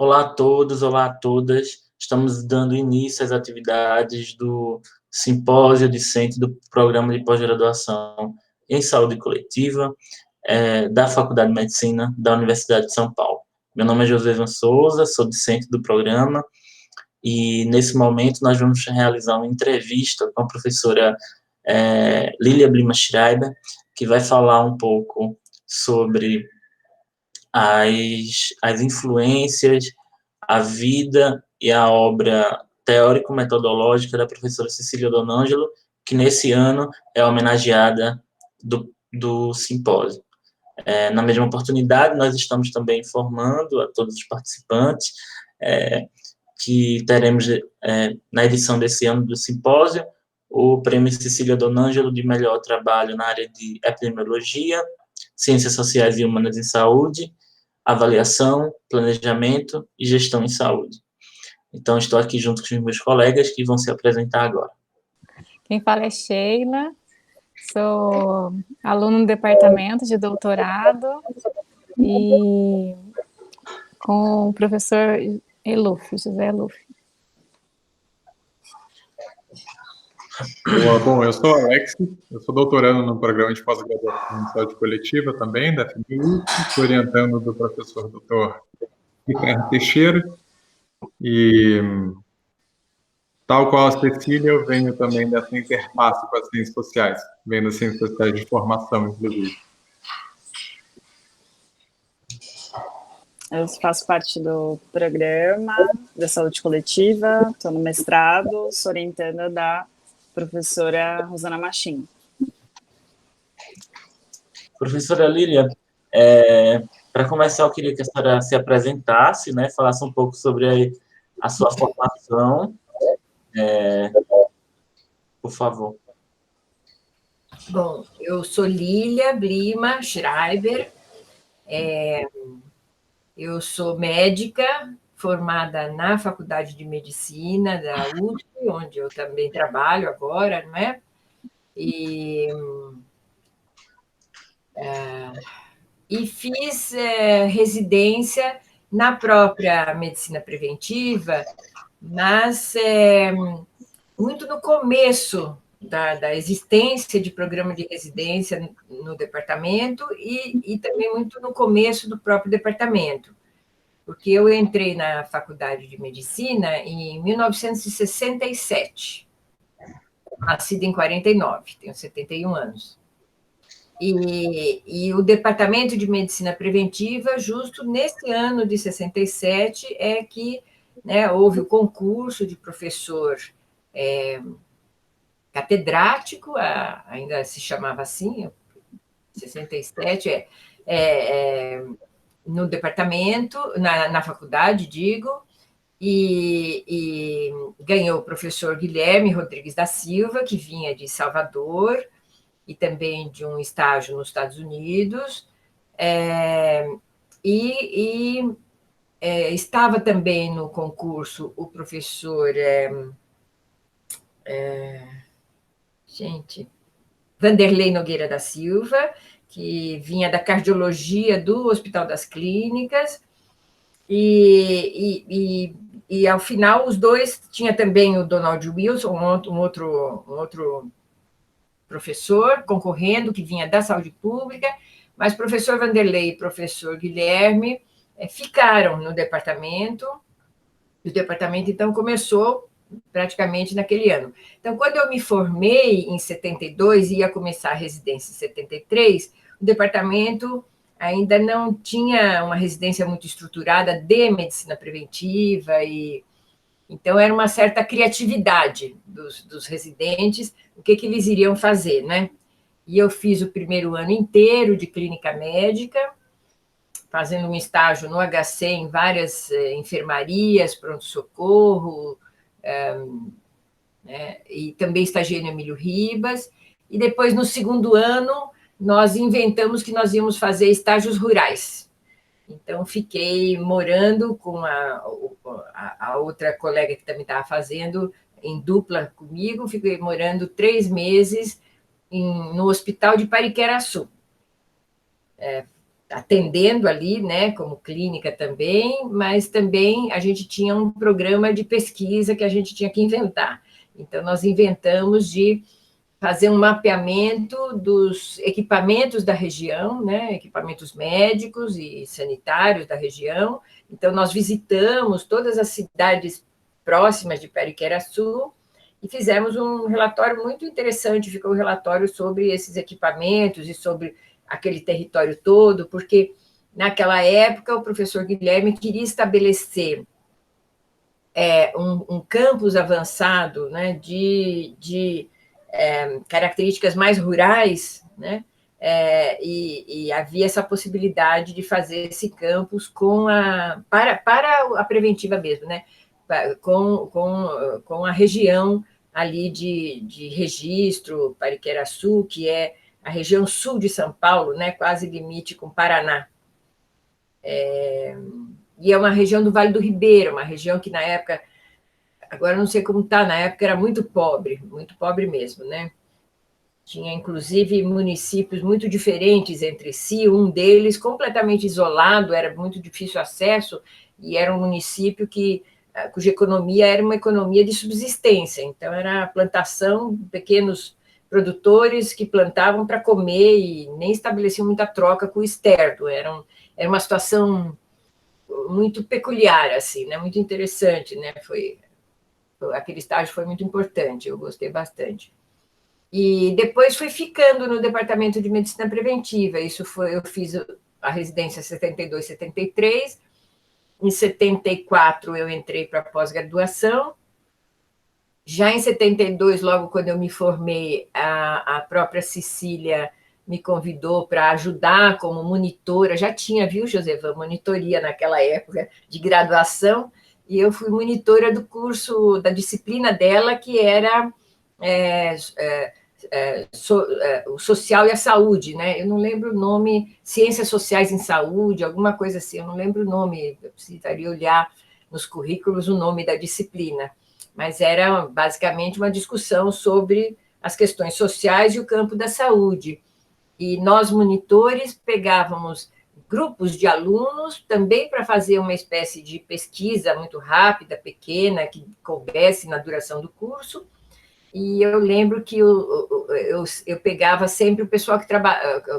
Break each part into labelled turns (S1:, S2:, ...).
S1: Olá a todos, olá a todas. Estamos dando início às atividades do simpósio discente do Programa de Pós-Graduação em Saúde Coletiva da Faculdade de Medicina da Universidade de São Paulo. Meu nome é José Ivan Souza, sou discente do programa e, nesse momento, nós vamos realizar uma entrevista com a professora Lília Blima Schreiber, que vai falar um pouco sobre as influências, a vida e a obra teórico-metodológica da professora Cecília Donângelo, que nesse ano é homenageada do simpósio. Na mesma oportunidade, nós estamos também informando a todos os participantes que teremos, na edição desse ano do simpósio, o Prêmio Cecília Donângelo de melhor trabalho na área de epidemiologia, ciências sociais e humanas em saúde, avaliação, planejamento e gestão em saúde. Então, estou aqui junto com os meus colegas que vão se apresentar agora.
S2: Quem fala é Sheila, sou aluna no departamento de doutorado e com o professor José Eluf.
S3: Bom, eu sou Alex, eu sou doutorando no programa de pós-graduação em saúde coletiva também, da FMU, estou orientando do professor Dr. Ricardo Teixeira, e tal qual a Cecília, eu venho também dessa interface com as ciências sociais, venho das ciências sociais de formação, inclusive.
S4: Eu faço parte do programa da saúde coletiva, estou no mestrado, sou orientando da professora Rosana Machim.
S1: Professora Lília, para começar, eu queria que a senhora se apresentasse, né, falasse um pouco sobre a sua formação, por favor.
S5: Bom, eu sou Lília Blima Schreiber, eu sou médica, formada na Faculdade de Medicina da USP, onde eu também trabalho agora, não é? E fiz residência na própria medicina preventiva, mas muito no começo da existência de programa de residência no departamento e também muito no começo do próprio departamento, porque eu entrei na Faculdade de Medicina em 1967, nascida em 49, tenho 71 anos. E o Departamento de Medicina Preventiva, justo nesse ano de 67, é que, né, houve o concurso de professor catedrático, ainda se chamava assim, 67, no departamento, na faculdade, digo, e ganhou o professor Guilherme Rodrigues da Silva, que vinha de Salvador, e também de um estágio nos Estados Unidos, estava também no concurso o professor Vanderlei Nogueira da Silva, que vinha da cardiologia do Hospital das Clínicas, e ao final os dois, tinha também o Donald Wilson, um outro professor concorrendo, que vinha da saúde pública, mas professor Vanderlei e professor Guilherme ficaram no departamento, e o departamento, então, começou praticamente naquele ano. Então, quando eu me formei em 72 e ia começar a residência em 73, o departamento ainda não tinha uma residência muito estruturada de medicina preventiva, então era uma certa criatividade dos residentes, o que eles iriam fazer, né? E eu fiz o primeiro ano inteiro de clínica médica, fazendo um estágio no HC em várias enfermarias, pronto-socorro, e também estagiei no Emílio Ribas, e depois, no segundo ano, nós inventamos que nós íamos fazer estágios rurais. Então, fiquei morando com a outra colega que também estava fazendo, em dupla comigo, fiquei morando 3 meses no Hospital de Pariqueraçu, atendendo ali, né, como clínica também, mas também a gente tinha um programa de pesquisa que a gente tinha que inventar. Então, nós inventamos de fazer um mapeamento dos equipamentos da região, né, equipamentos médicos e sanitários da região. Então, nós visitamos todas as cidades próximas de Periqueraçu e fizemos um relatório muito interessante, ficou um relatório sobre esses equipamentos e sobre aquele território todo, porque naquela época o professor Guilherme queria estabelecer um campus avançado, né, de características mais rurais, né, e havia essa possibilidade de fazer esse campus para a preventiva mesmo, né, com a região ali de registro, Pariqueraçu, que é a região sul de São Paulo, né, quase limite com o Paraná. E é uma região do Vale do Ribeira, uma região que na época, agora não sei como está, na época era muito pobre mesmo, né? Tinha, inclusive, municípios muito diferentes entre si, um deles completamente isolado, era muito difícil acesso, e era um município cuja economia era uma economia de subsistência, então era plantação, pequenos produtores que plantavam para comer e nem estabeleciam muita troca com o externo, era uma situação muito peculiar, assim, né? Muito interessante, né? Aquele estágio foi muito importante, eu gostei bastante. E depois fui ficando no departamento de medicina preventiva. Eu fiz a residência 72, 73. Em 74 eu entrei para pós-graduação. Já em 72, logo quando eu me formei, a própria Cecília me convidou para ajudar como monitora. Já tinha, viu, Josefa, monitoria naquela época de graduação, e eu fui monitora do curso, da disciplina dela, que era o social e a saúde, né? Eu não lembro o nome, Ciências Sociais em Saúde, alguma coisa assim, eu não lembro o nome, eu precisaria olhar nos currículos o nome da disciplina, mas era basicamente uma discussão sobre as questões sociais e o campo da saúde. E nós, monitores, pegávamos grupos de alunos também para fazer uma espécie de pesquisa muito rápida, pequena, que coubesse na duração do curso. E eu lembro que eu pegava sempre o pessoal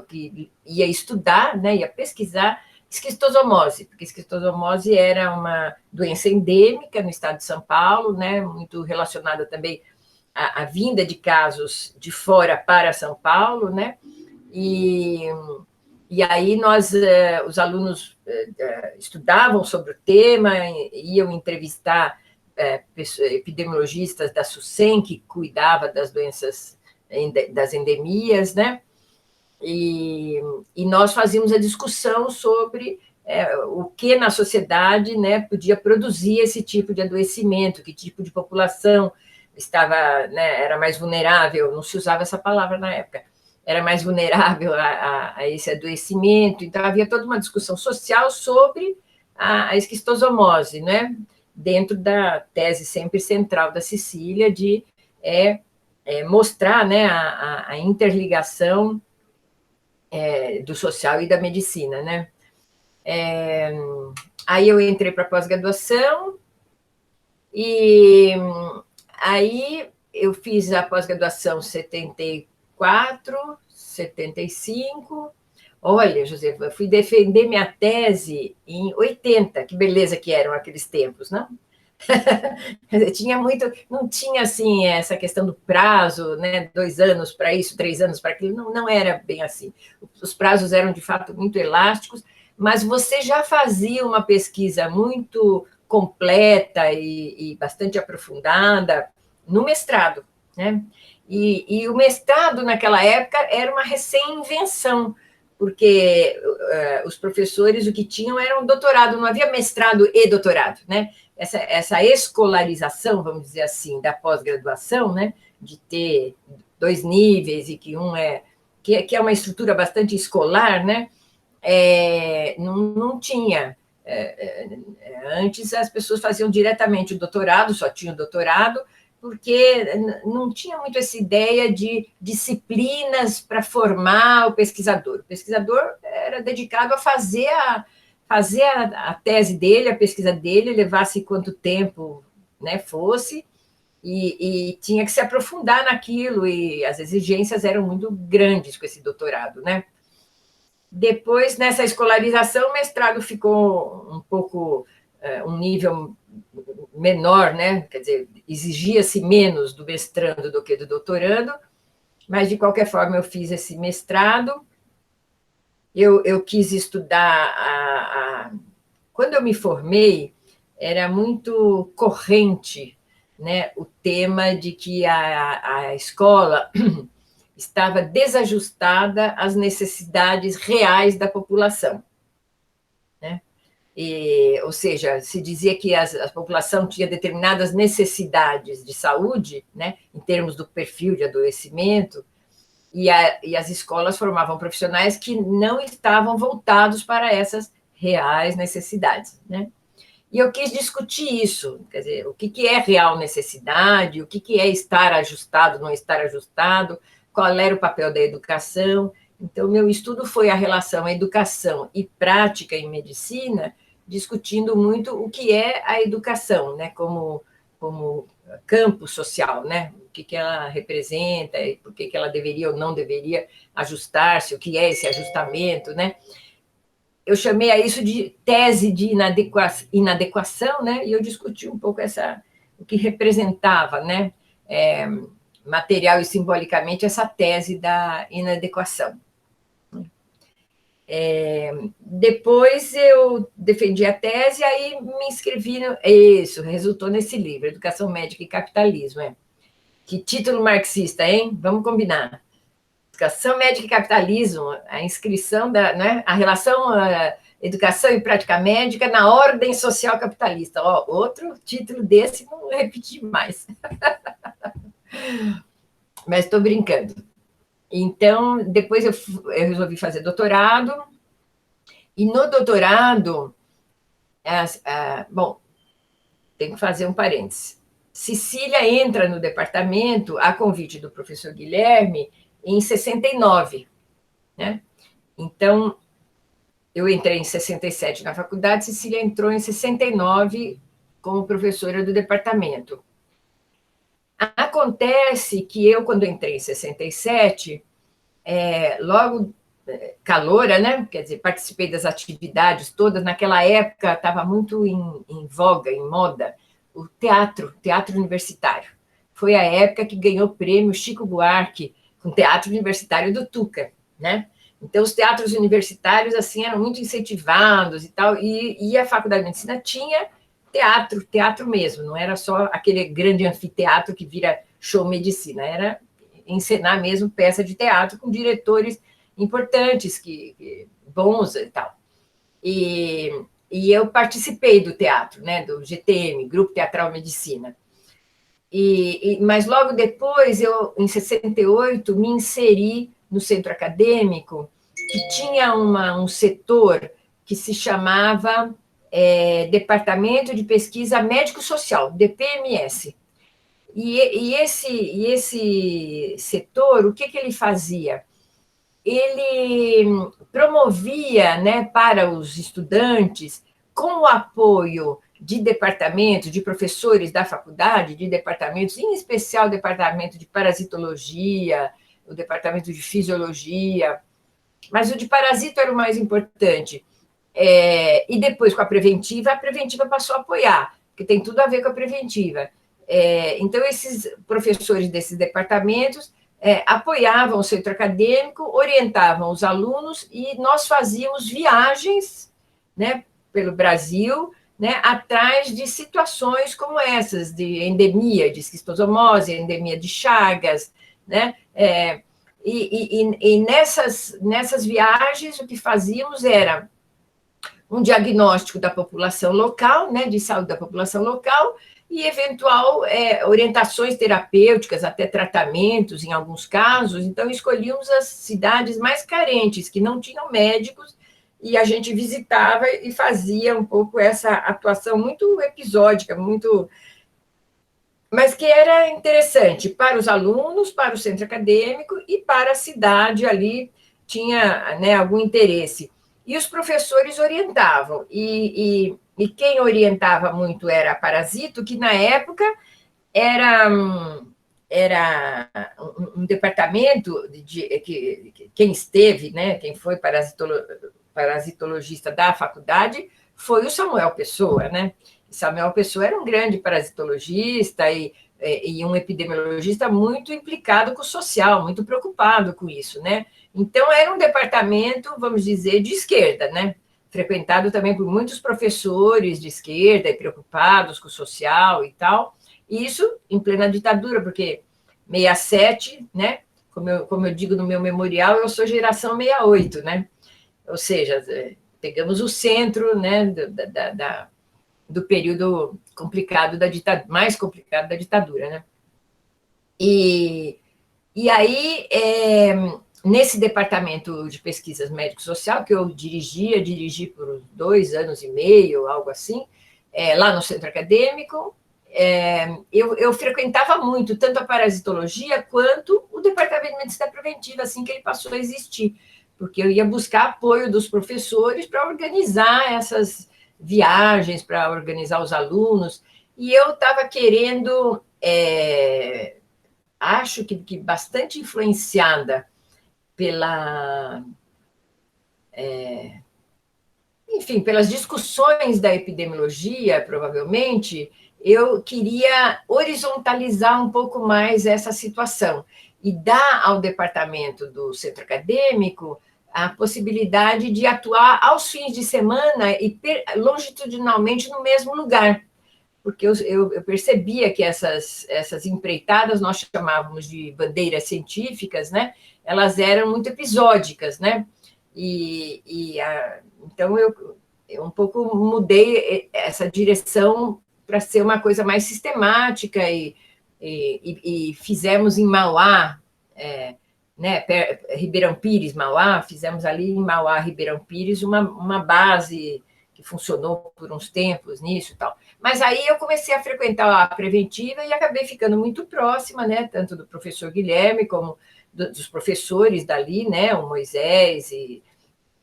S5: que ia estudar, né, ia pesquisar esquistosomose, porque esquistosomose era uma doença endêmica no estado de São Paulo, né, muito relacionada também à vinda de casos de fora para São Paulo, né, e aí os alunos estudavam sobre o tema, iam entrevistar epidemiologistas da SUSEM, que cuidava das doenças, das endemias, né? E nós fazíamos a discussão sobre o que na sociedade, né, podia produzir esse tipo de adoecimento, que tipo de população era mais vulnerável, não se usava essa palavra na época, era mais vulnerável a esse adoecimento. Então, havia toda uma discussão social sobre a esquistosomose, né? Dentro da tese sempre central da Cecília de mostrar, né, a interligação do social e da medicina, né? Aí eu entrei para a pós-graduação e aí eu fiz a pós-graduação 74, 75. Olha, Josefa, eu fui defender minha tese em 80, que beleza que eram aqueles tempos, não? Tinha muito, não tinha assim essa questão do prazo, né? 2 anos para isso, 3 anos para aquilo, não era bem assim. Os prazos eram de fato muito elásticos, mas você já fazia uma pesquisa muito completa e bastante aprofundada no mestrado, né? E o mestrado naquela época era uma recém-invenção, porque os professores o que tinham era um doutorado, não havia mestrado e doutorado, né? Essa escolarização, vamos dizer assim, da pós-graduação, né? De ter 2 níveis e que é uma estrutura bastante escolar, né? Não tinha. Antes as pessoas faziam diretamente o doutorado, só tinha o doutorado, porque não tinha muito essa ideia de disciplinas para formar o pesquisador. O pesquisador era dedicado a fazer a tese dele, a pesquisa dele, levasse quanto tempo, né, fosse, e tinha que se aprofundar naquilo, e as exigências eram muito grandes com esse doutorado, né? Depois, nessa escolarização, o mestrado ficou um pouco, um nível menor, né? Quer dizer, exigia-se menos do mestrando do que do doutorando, mas, de qualquer forma, eu fiz esse mestrado. Eu quis estudar... Quando eu me formei, era muito corrente, né, o tema de que a escola estava desajustada às necessidades reais da população, né? Ou seja, se dizia que a população tinha determinadas necessidades de saúde, né, em termos do perfil de adoecimento, e as escolas formavam profissionais que não estavam voltados para essas reais necessidades, né? E eu quis discutir isso, quer dizer, o que é real necessidade, o que é estar ajustado, não estar ajustado, qual era o papel da educação. Então, meu estudo foi a relação educação e prática em medicina, discutindo muito o que é a educação, né, como campo social, né, o que ela representa, e por que ela deveria ou não deveria ajustar-se, o que é esse ajustamento, né? Eu chamei a isso de tese de inadequação, né? E eu discuti um pouco o que representava, né, material e simbolicamente, essa tese da inadequação. Depois eu defendi a tese, aí me inscrevi isso, resultou nesse livro, Educação Médica e Capitalismo. Que título marxista, hein? Vamos combinar. Educação Médica e Capitalismo, a inscrição né, a relação educação e prática médica na ordem social capitalista. Ó, outro título desse, não repeti mais. Mas estou brincando. Então, depois eu resolvi fazer doutorado, e no doutorado, bom, tenho que fazer um parênteses. Cecília entra no departamento a convite do professor Guilherme em 69, né? Então, eu entrei em 67 na faculdade, Cecília entrou em 69 como professora do departamento. Acontece que eu, quando entrei em 67, logo caloura, né? Quer dizer, participei das atividades todas. Naquela época estava muito em voga, em moda, o teatro universitário. Foi a época que ganhou o prêmio Chico Buarque com o Teatro Universitário do Tuca, né? Então, os teatros universitários, assim, eram muito incentivados e tal, e a Faculdade de Medicina tinha teatro mesmo, não era só aquele grande anfiteatro que vira show medicina, era encenar mesmo peça de teatro com diretores importantes, bons e tal. E eu participei do teatro, né, do GTM, Grupo Teatral Medicina. Mas logo depois, eu, em 68, me inseri no centro acadêmico, que tinha um setor que se chamava Departamento de Pesquisa Médico-Social, DPMS. E esse setor, o que ele fazia? Ele promovia, né, para os estudantes, com o apoio de departamentos, de professores da faculdade, de departamentos, em especial o departamento de parasitologia, o departamento de fisiologia, mas o de parasito era o mais importante. E depois, com a preventiva passou a apoiar, porque tem tudo a ver com a preventiva. Então, esses professores desses departamentos apoiavam o centro acadêmico, orientavam os alunos, e nós fazíamos viagens, né, pelo Brasil, né, atrás de situações como essas, de endemia de esquistossomose, endemia de Chagas, né? E nessas viagens, o que fazíamos era um diagnóstico da população local, né, de saúde da população local, e eventual orientações terapêuticas, até tratamentos, em alguns casos. Então, escolhíamos as cidades mais carentes, que não tinham médicos, e a gente visitava e fazia um pouco essa atuação muito episódica, muito mas que era interessante para os alunos, para o centro acadêmico e para a cidade ali, tinha, né, algum interesse. E os professores orientavam, e quem orientava muito era a Parasito, que na época era um departamento que quem esteve, né, quem foi parasitologista da faculdade foi o Samuel Pessoa, né? Samuel Pessoa era um grande parasitologista e um epidemiologista muito implicado com o social, muito preocupado com isso, né? Então, era um departamento, vamos dizer, de esquerda, né? Frequentado também por muitos professores de esquerda e preocupados com o social e tal. E isso em plena ditadura, porque 67, né? Como eu digo no meu memorial, eu sou geração 68, né? Ou seja, pegamos o centro, né, do período complicado da ditadura, mais complicado da ditadura, né? E aí, nesse departamento de pesquisas médico-social, que eu dirigi por 2 anos e meio, algo assim, lá no centro acadêmico, eu frequentava muito, tanto a parasitologia quanto o departamento de medicina preventiva, assim que ele passou a existir, porque eu ia buscar apoio dos professores para organizar essas viagens, para organizar os alunos, e eu estava querendo, acho que bastante influenciada pela, enfim, pelas discussões da epidemiologia, provavelmente, eu queria horizontalizar um pouco mais essa situação e dar ao departamento do centro acadêmico a possibilidade de atuar aos fins de semana e longitudinalmente no mesmo lugar, porque eu percebia que essas empreitadas, nós chamávamos de bandeiras científicas, né? Elas eram muito episódicas, né? Então, eu um pouco mudei essa direção para ser uma coisa mais sistemática e fizemos em Mauá, né, Ribeirão Pires, Mauá, fizemos ali em Mauá, Ribeirão Pires, uma base que funcionou por uns tempos nisso e tal. Mas aí eu comecei a frequentar a preventiva e acabei ficando muito próxima, né, tanto do professor Guilherme como dos professores dali, né, o Moisés e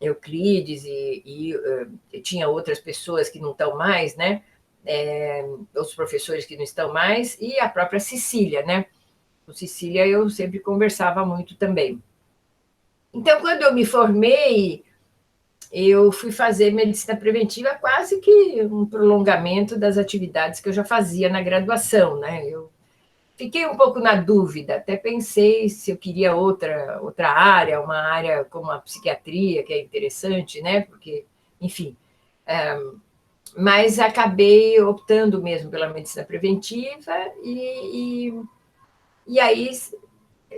S5: Euclides e tinha outras pessoas que não estão mais, né, outros professores que não estão mais, e a própria Cecília, né, com Cecília eu sempre conversava muito também. Então, quando eu me formei, eu fui fazer medicina preventiva quase que um prolongamento das atividades que eu já fazia na graduação, né? Eu fiquei um pouco na dúvida, até pensei se eu queria outra área, uma área como a psiquiatria, que é interessante, né? Porque, enfim, mas acabei optando mesmo pela medicina preventiva e aí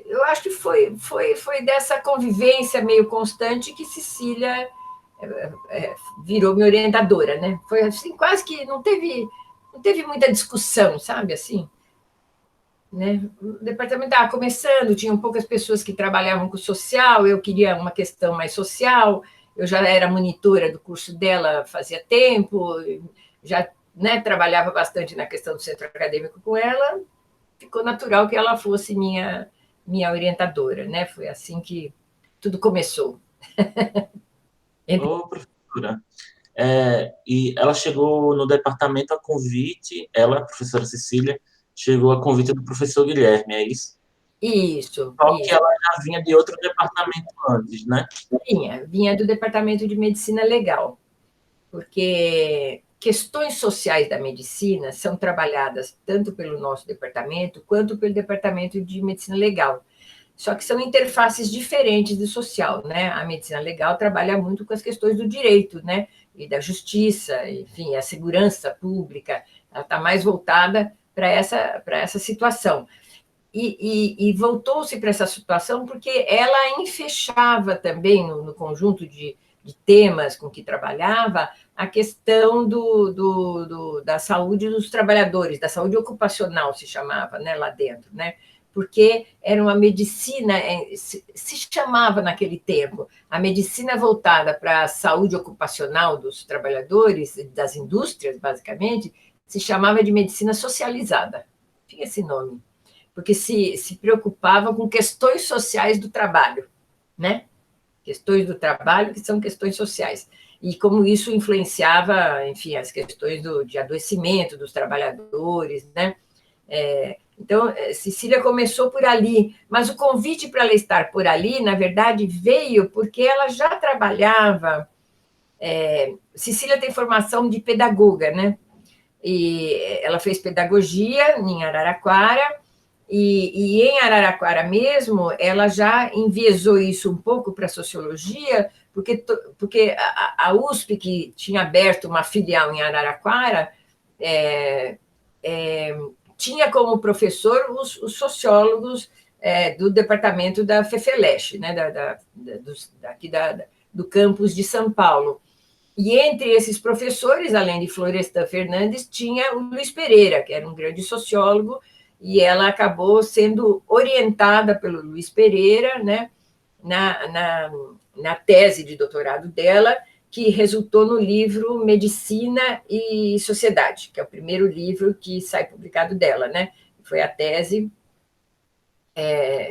S5: eu acho que foi dessa convivência meio constante que Cecília virou minha orientadora, né? Foi assim, quase que não teve muita discussão, sabe, assim, né? O departamento estava começando, tinham poucas pessoas que trabalhavam com social, eu queria uma questão mais social, eu já era monitora do curso dela fazia tempo, já, né, trabalhava bastante na questão do centro acadêmico com ela, ficou natural que ela fosse minha orientadora, né? Foi assim que tudo começou.
S1: Ô, professora, e ela chegou no departamento a convite, ela, a professora Cecília, chegou a convite do professor Guilherme, é isso?
S5: Isso.
S1: Só que ela já vinha de outro departamento antes, né?
S5: Vinha do departamento de medicina legal, porque questões sociais da medicina são trabalhadas tanto pelo nosso departamento quanto pelo departamento de medicina legal. Só que são interfaces diferentes do social, né? A medicina legal trabalha muito com as questões do direito, né? E da justiça, enfim, a segurança pública, ela está mais voltada para essa situação. E voltou-se para essa situação porque ela enfechava também, no conjunto de temas com que trabalhava, a questão da saúde dos trabalhadores, da saúde ocupacional, se chamava, né, lá dentro, né? Porque era uma medicina, se chamava naquele tempo, a medicina voltada para a saúde ocupacional dos trabalhadores, das indústrias, basicamente, se chamava de medicina socializada. tinha esse nome, porque se preocupava com questões sociais do trabalho, né? Questões do trabalho que são questões sociais. E como isso influenciava, enfim, as questões de adoecimento dos trabalhadores, né? Então, Cecília começou por ali, mas o convite para ela estar por ali, na verdade, veio porque ela já trabalhava. Cecília tem formação de pedagoga, né? E ela fez pedagogia em Araraquara, e em Araraquara mesmo, ela já enviesou isso um pouco para a sociologia, porque a USP, que tinha aberto uma filial em Araraquara, tinha como professor os sociólogos do departamento da FEFELESH, né, do campus de São Paulo. E entre esses professores, além de Florestan Fernandes, tinha o Luiz Pereira, que era um grande sociólogo, e ela acabou sendo orientada pelo Luiz Pereira, né, na tese de doutorado dela, que resultou no livro Medicina e Sociedade, que é o primeiro livro que sai publicado dela, né? Foi a tese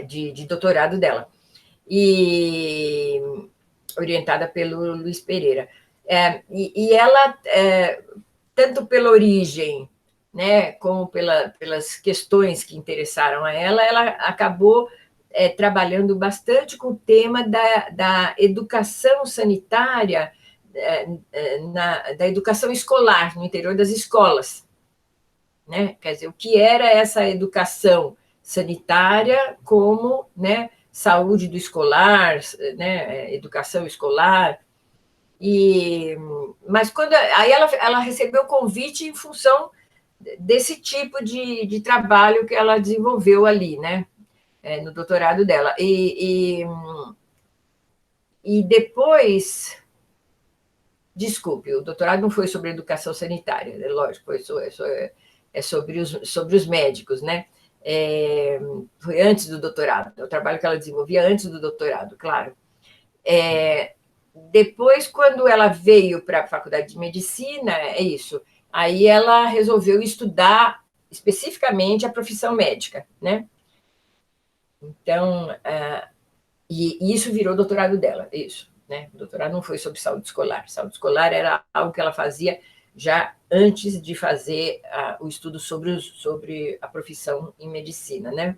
S5: de doutorado dela, e orientada pelo Luiz Pereira. E ela, tanto pela origem, né, como pelas questões que interessaram a ela acabou trabalhando bastante com o tema da educação sanitária, da educação escolar, no interior das escolas. Né? Quer dizer, o que era essa educação sanitária como, né, saúde do escolar, né, educação escolar. Mas aí ela recebeu o convite em função desse tipo de trabalho que ela desenvolveu ali, né, no doutorado dela. E depois, desculpe, o doutorado não foi sobre educação sanitária, lógico, foi sobre os médicos, né? Foi antes do doutorado, o trabalho que ela desenvolvia antes do doutorado, claro. Depois, quando ela veio para a Faculdade de Medicina, isso, aí ela resolveu estudar especificamente a profissão médica, né? Então, e isso virou doutorado dela, isso, né? O doutorado não foi sobre saúde escolar era algo que ela fazia já antes de fazer o estudo sobre a profissão em medicina, né?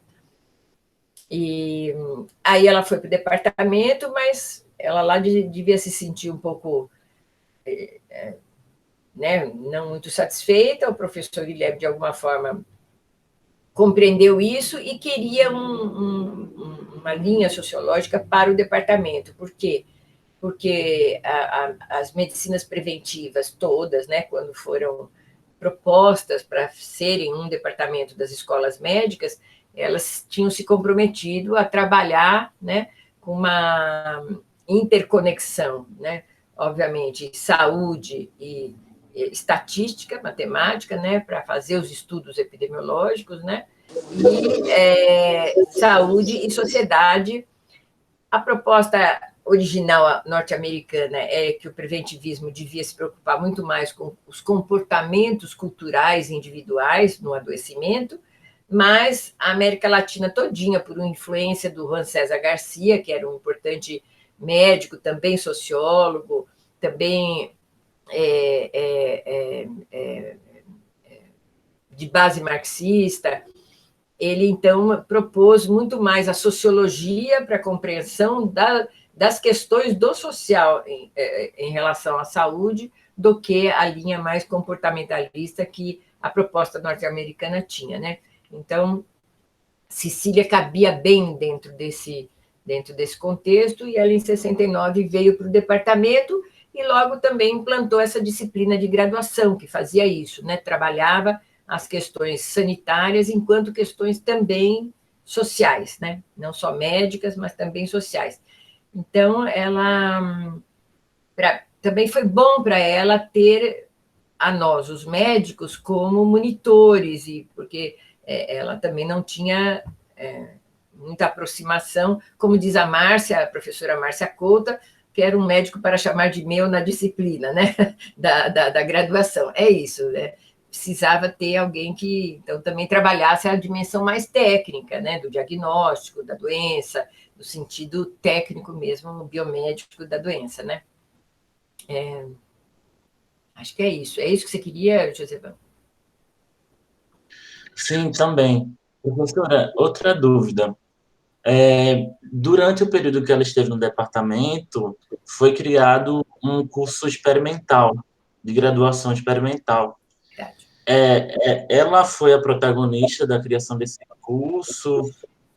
S5: E aí ela foi para o departamento, mas ela lá devia se sentir um pouco, né, não muito satisfeita. O professor Guilherme, de alguma forma, compreendeu isso e queria uma linha sociológica para o departamento. Por quê? Porque as medicinas preventivas todas, né, quando foram propostas para serem um departamento das escolas médicas, elas tinham se comprometido a trabalhar, né, com uma interconexão, né, obviamente, saúde e estatística, matemática, né, para fazer os estudos epidemiológicos, né, e saúde e sociedade. A proposta original norte-americana é que o preventivismo devia se preocupar muito mais com os comportamentos culturais individuais no adoecimento, mas a América Latina todinha, por uma influência do Juan César Garcia, que era um importante médico, também sociólogo, também de base marxista, ele, então, propôs muito mais a sociologia para a compreensão das questões do social em relação à saúde do que a linha mais comportamentalista que a proposta norte-americana tinha, né? Então, Cecília cabia bem dentro desse contexto, e ela, em 69, veio para o departamento e logo também implantou essa disciplina de graduação, que fazia isso, né? Trabalhava as questões sanitárias enquanto questões também sociais, né? Não só médicas, mas também sociais. Então, também foi bom para ela ter a nós, os médicos, como monitores, porque ela também não tinha muita aproximação, como diz a professora Márcia Couta, que era um médico para chamar de meu na disciplina, né, da graduação. É isso, né? precisava ter alguém que, então, também trabalhasse a dimensão mais técnica, né, do diagnóstico da doença, no sentido técnico mesmo, biomédico da doença, né? Acho que é isso. É isso que você queria, Josefã?
S1: Sim, também. Professora, outra dúvida. Durante o período que ela esteve no departamento, foi criado um curso experimental, de graduação experimental.
S5: Verdade.
S1: Ela foi a protagonista da criação desse curso,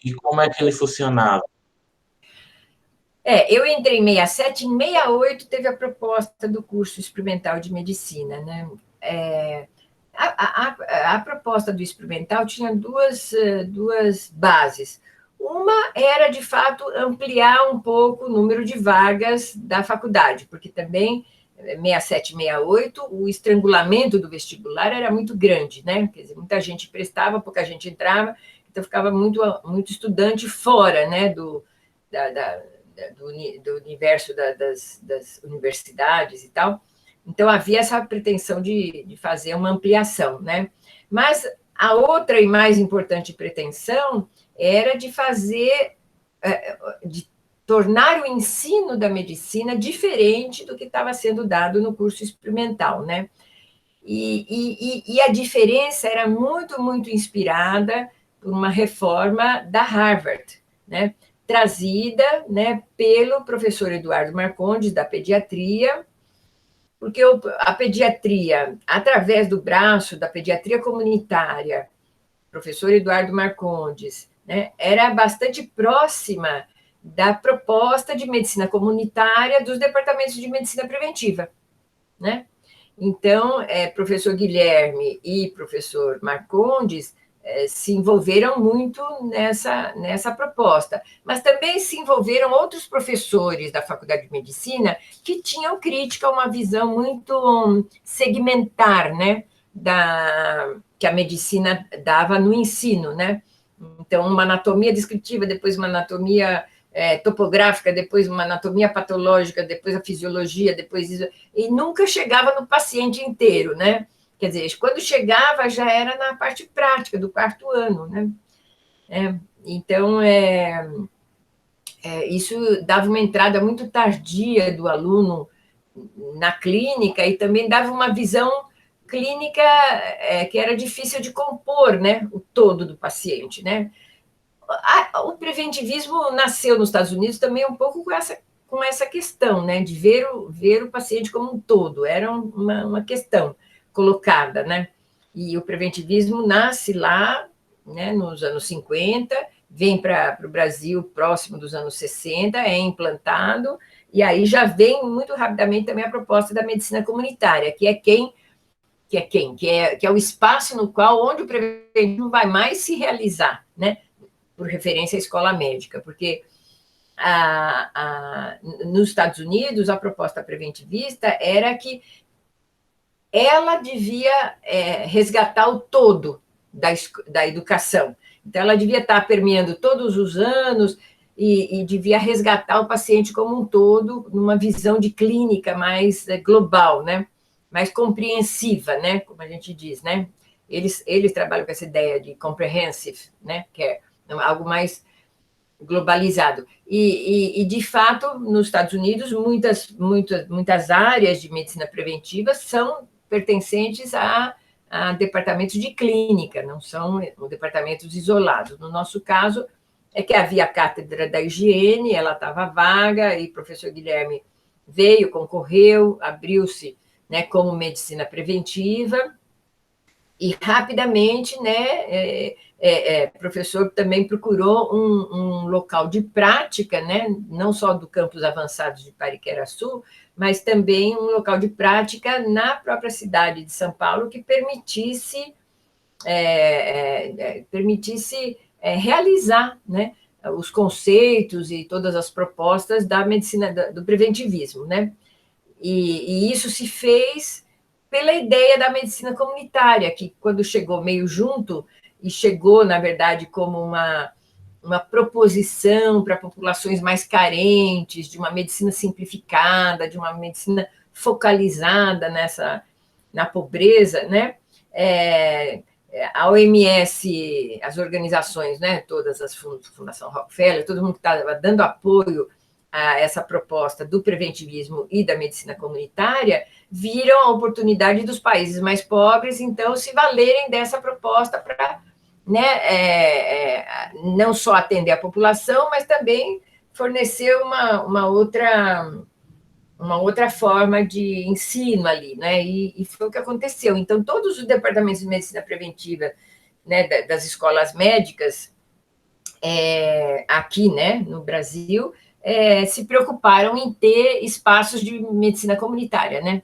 S1: e como é que ele funcionava?
S5: Eu entrei em 67, em 68 teve a proposta do curso experimental de medicina, né? A proposta do experimental tinha duas bases. Uma era, de fato, ampliar um pouco o número de vagas da faculdade, porque também, 67, 68, o estrangulamento do vestibular era muito grande, né? Quer dizer, muita gente prestava, pouca gente entrava, então ficava muito estudante fora, né, do universo das universidades e tal. Então, havia essa pretensão de fazer uma ampliação, né? Mas a outra e mais importante pretensão era de tornar o ensino da medicina diferente do que estava sendo dado no curso experimental, né? E a diferença era muito, muito inspirada por uma reforma da Harvard, né? Trazida, né, pelo professor Eduardo Marcondes, da pediatria, porque a pediatria, através do braço da pediatria comunitária, professor Eduardo Marcondes, né, era bastante próxima da proposta de medicina comunitária dos departamentos de medicina preventiva, né? Então, professor Guilherme e professor Marcondes se envolveram muito nessa proposta, mas também se envolveram outros professores da Faculdade de Medicina que tinham crítica a uma visão muito segmentar, né, que a medicina dava no ensino, né? Então, uma anatomia descritiva, depois uma anatomia topográfica, depois uma anatomia patológica, depois a fisiologia, depois isso, e nunca chegava no paciente inteiro, né? Quer dizer, quando chegava já era na parte prática do quarto ano, né? Então, isso dava uma entrada muito tardia do aluno na clínica e também dava uma visão clínica que era difícil de compor, né? O todo do paciente, né? O preventivismo nasceu nos Estados Unidos também um pouco com essa questão, né, de ver o paciente como um todo, era uma questão colocada, né, e o preventivismo nasce lá, né, nos anos 50, vem para o Brasil próximo dos anos 60, é implantado, e aí já vem muito rapidamente também a proposta da medicina comunitária, que é o espaço no qual, onde o preventivismo vai mais se realizar, né, por referência à escola médica, porque nos Estados Unidos a proposta preventivista era que ela devia resgatar o todo da educação. Então, ela devia estar permeando todos os anos e devia resgatar o paciente como um todo, numa visão de clínica mais global, né? Mais compreensiva, né? Como a gente diz, né? Eles trabalham com essa ideia de comprehensive, né? Que é algo mais globalizado. E de fato, nos Estados Unidos, muitas áreas de medicina preventiva são pertencentes a departamentos de clínica, não são departamentos isolados. No nosso caso, é que havia a cátedra da higiene, ela estava vaga, e o professor Guilherme veio, concorreu, abriu-se, né, como medicina preventiva, e rapidamente, né, o professor também procurou um local de prática, né, não só do campus avançado de Pariquera-Sul, mas também um local de prática na própria cidade de São Paulo que permitisse realizar, né, os conceitos e todas as propostas da medicina do preventivismo, né? E isso se fez pela ideia da medicina comunitária, que quando chegou meio junto, e chegou, na verdade, como uma proposição para populações mais carentes, de uma medicina simplificada, de uma medicina focalizada na pobreza, né? a OMS, as organizações, né, todas as Fundação Rockefeller, todo mundo que estava dando apoio a essa proposta do preventivismo e da medicina comunitária, viram a oportunidade dos países mais pobres, então, se valerem dessa proposta para, né, não só atender a população, mas também fornecer uma outra forma de ensino ali, né? E foi o que aconteceu. Então, todos os departamentos de medicina preventiva, né, das escolas médicas aqui, né, no Brasil, se preocuparam em ter espaços de medicina comunitária, né?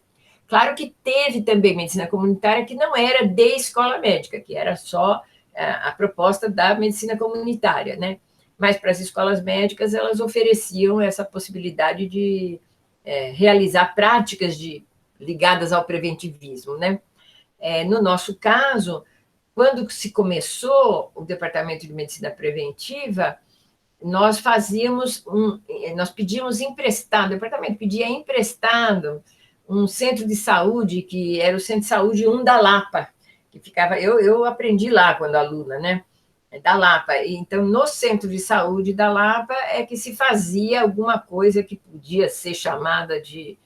S5: Claro que teve também medicina comunitária que não era de escola médica, que era só a proposta da medicina comunitária, né? Mas para as escolas médicas, elas ofereciam essa possibilidade de realizar práticas ligadas ao preventivismo, né? No nosso caso, quando se começou o Departamento de Medicina Preventiva, nós pedíamos emprestado, o departamento pedia emprestado um centro de saúde, que era o Centro de Saúde 1 da Lapa, que ficava, eu aprendi lá quando aluna, né? Da Lapa. Então, no Centro de Saúde da Lapa é que se fazia alguma coisa que podia ser chamada de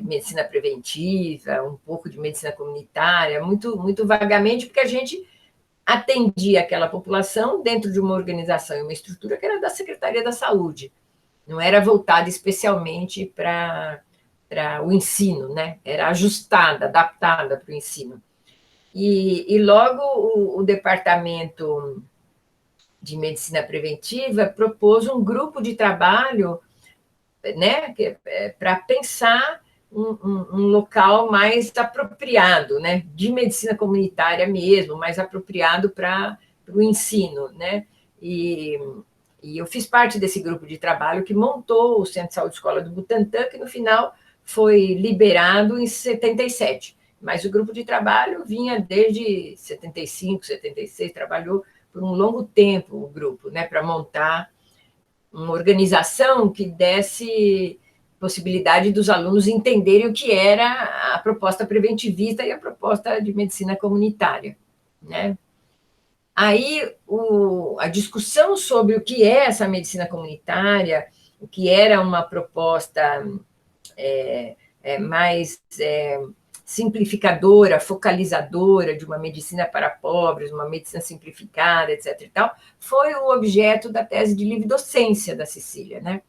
S5: medicina preventiva, um pouco de medicina comunitária, muito, muito vagamente, porque a gente atendia aquela população dentro de uma organização e uma estrutura que era da Secretaria da Saúde. Não era voltada especialmente para o ensino, né? Era ajustada, adaptada para o ensino. E logo o Departamento de Medicina Preventiva propôs um grupo de trabalho, né, para pensar um local mais apropriado, né, de medicina comunitária mesmo, mais apropriado para o ensino, né, e eu fiz parte desse grupo de trabalho que montou o Centro de Saúde Escola do Butantã, que no final foi liberado em 77, mas o grupo de trabalho vinha desde 75, 76, trabalhou por um longo tempo o grupo, né, para montar uma organização que desse possibilidade dos alunos entenderem o que era a proposta preventivista e a proposta de medicina comunitária, né? Aí, a discussão sobre o que é essa medicina comunitária, o que era uma proposta mais simplificadora, focalizadora de uma medicina para pobres, uma medicina simplificada, etc. e tal, foi o objeto da tese de livre docência da Cecília, né?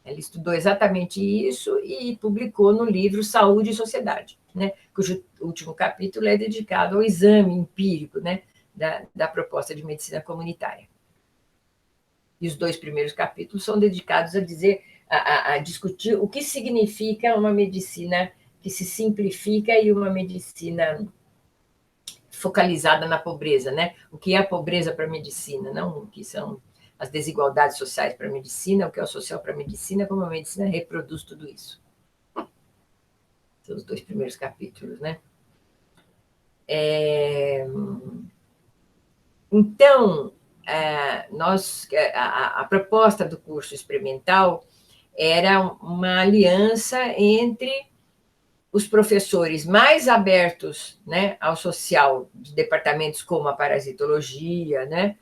S5: Ela estudou exatamente isso e publicou no livro Saúde e Sociedade, né? Cujo último capítulo é dedicado ao exame empírico, né, da proposta de medicina comunitária. E os 2 primeiros capítulos são dedicados a discutir o que significa uma medicina que se simplifica e uma medicina focalizada na pobreza, né? O que é a pobreza para a medicina, não o que são as desigualdades sociais para a medicina, o que é o social para a medicina, como a medicina reproduz tudo isso. São os 2 primeiros capítulos, né? Então, a proposta do curso experimental era uma aliança entre os professores mais abertos, né, ao social, de departamentos como a parasitologia, né,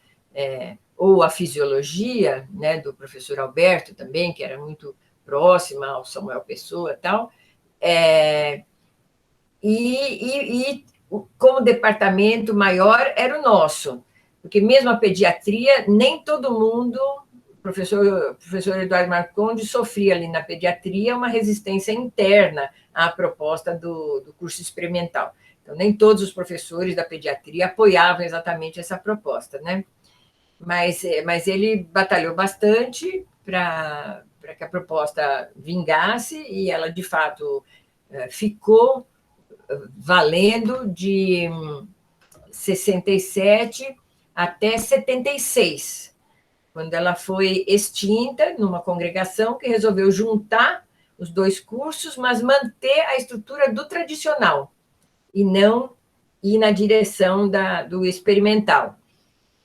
S5: ou a fisiologia, né, do professor Alberto também, que era muito próxima ao Samuel Pessoa e tal, e como departamento maior era o nosso, porque mesmo a pediatria, nem todo mundo, o professor Eduardo Marconde sofria ali na pediatria uma resistência interna à proposta do curso experimental. Então, nem todos os professores da pediatria apoiavam exatamente essa proposta, né? Mas ele batalhou bastante para que a proposta vingasse, e ela, de fato, ficou valendo de 67 até 76, quando ela foi extinta numa congregação que resolveu juntar os 2 cursos, mas manter a estrutura do tradicional, e não ir na direção do experimental,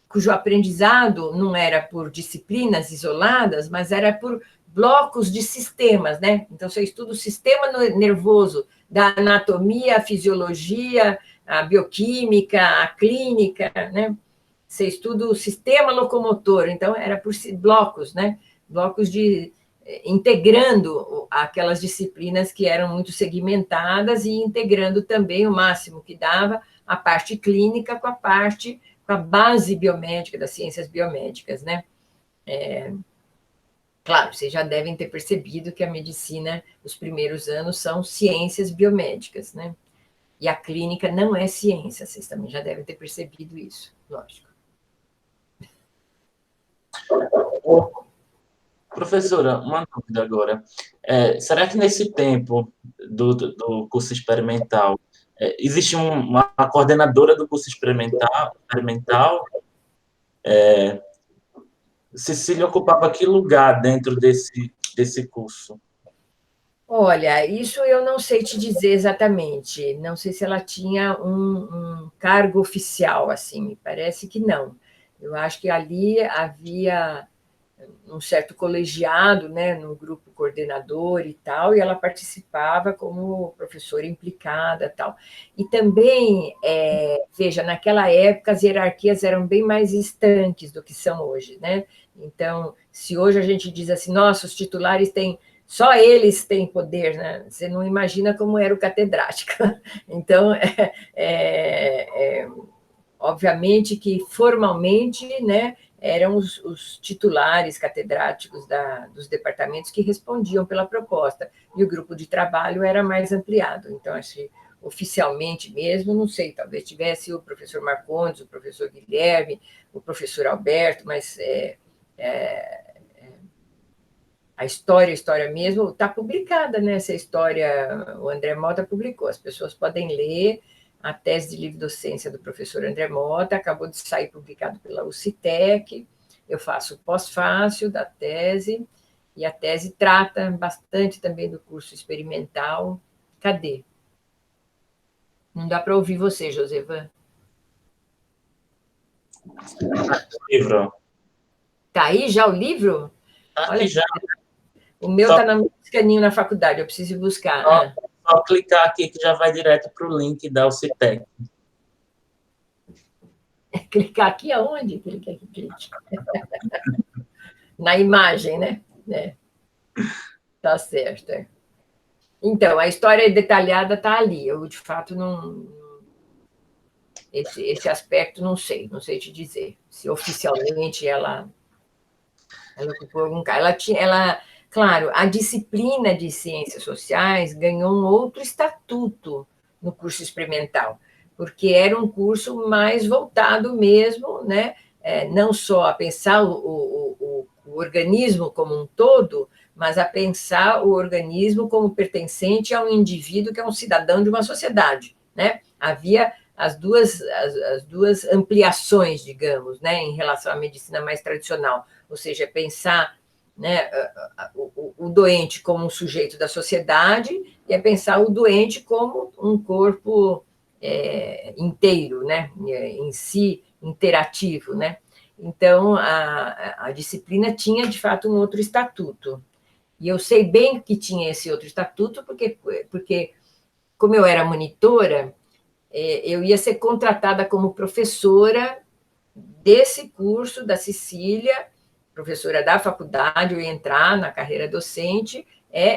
S5: cujo aprendizado não era por disciplinas isoladas, mas era por blocos de sistemas, né? Então, você estuda o sistema nervoso, da anatomia, a fisiologia, a bioquímica, a clínica, né? Você estuda o sistema locomotor, então era por blocos, né? Blocos integrando aquelas disciplinas que eram muito segmentadas e integrando também o máximo que dava a parte clínica com a base biomédica das ciências biomédicas, né? Claro, vocês já devem ter percebido que a medicina, os primeiros anos, são ciências biomédicas, né? E a clínica não é ciência, vocês também já devem ter percebido isso, lógico.
S1: Professora, uma dúvida agora. Será que nesse tempo do curso experimental, existe uma coordenadora do curso experimental? Cecília ocupava que lugar dentro desse curso?
S5: Olha, isso eu não sei te dizer exatamente. Não sei se ela tinha um cargo oficial, assim, me parece que não. Eu acho que ali havia um certo colegiado, né, no grupo coordenador e tal, e ela participava como professora implicada e tal. E também, veja, naquela época as hierarquias eram bem mais estanques do que são hoje, né? Então, se hoje a gente diz assim, nossa, os titulares têm só eles têm poder, né? Você não imagina como era o catedrático. Então, obviamente que formalmente, né, eram os titulares catedráticos dos departamentos que respondiam pela proposta, e o grupo de trabalho era mais ampliado. Então, acho que oficialmente mesmo, não sei, talvez tivesse o professor Marcondes, o professor Guilherme, o professor Alberto, mas a história mesmo está publicada, né? Essa história, o André Mota publicou, as pessoas podem ler a tese de livre-docência do professor André Mota, acabou de sair publicado pela UCITEC, eu faço o pós-fácil da tese, e a tese trata bastante também do curso experimental. Cadê? Não dá para ouvir você, Josevan.
S1: Livro.
S5: Tá aí já o livro?
S1: Aqui já.
S5: O meu está no meu escaninho na faculdade, eu preciso buscar.
S1: Só clicar aqui que já vai direto para o link da UCITEC.
S5: Clicar aqui aonde? Clique aqui. Na imagem, né? Tá certo. Então, a história detalhada está ali. Eu, de fato, não. Esse aspecto não sei te dizer. Se oficialmente ela ocupou algum cargo. Claro, a disciplina de ciências sociais ganhou um outro estatuto no curso experimental, porque era um curso mais voltado mesmo, né, não só a pensar o organismo como um todo, mas a pensar o organismo como pertencente a um indivíduo que é um cidadão de uma sociedade, né? Havia as duas ampliações, digamos, né, em relação à medicina mais tradicional, ou seja, pensar, né, o doente como um sujeito da sociedade e pensar o doente como um corpo inteiro, né, em si, interativo, né? Então, a disciplina tinha, de fato, um outro estatuto. E eu sei bem que tinha esse outro estatuto, porque como eu era monitora, eu ia ser contratada como professora desse curso da Cecília, professora da faculdade, eu ia entrar na carreira docente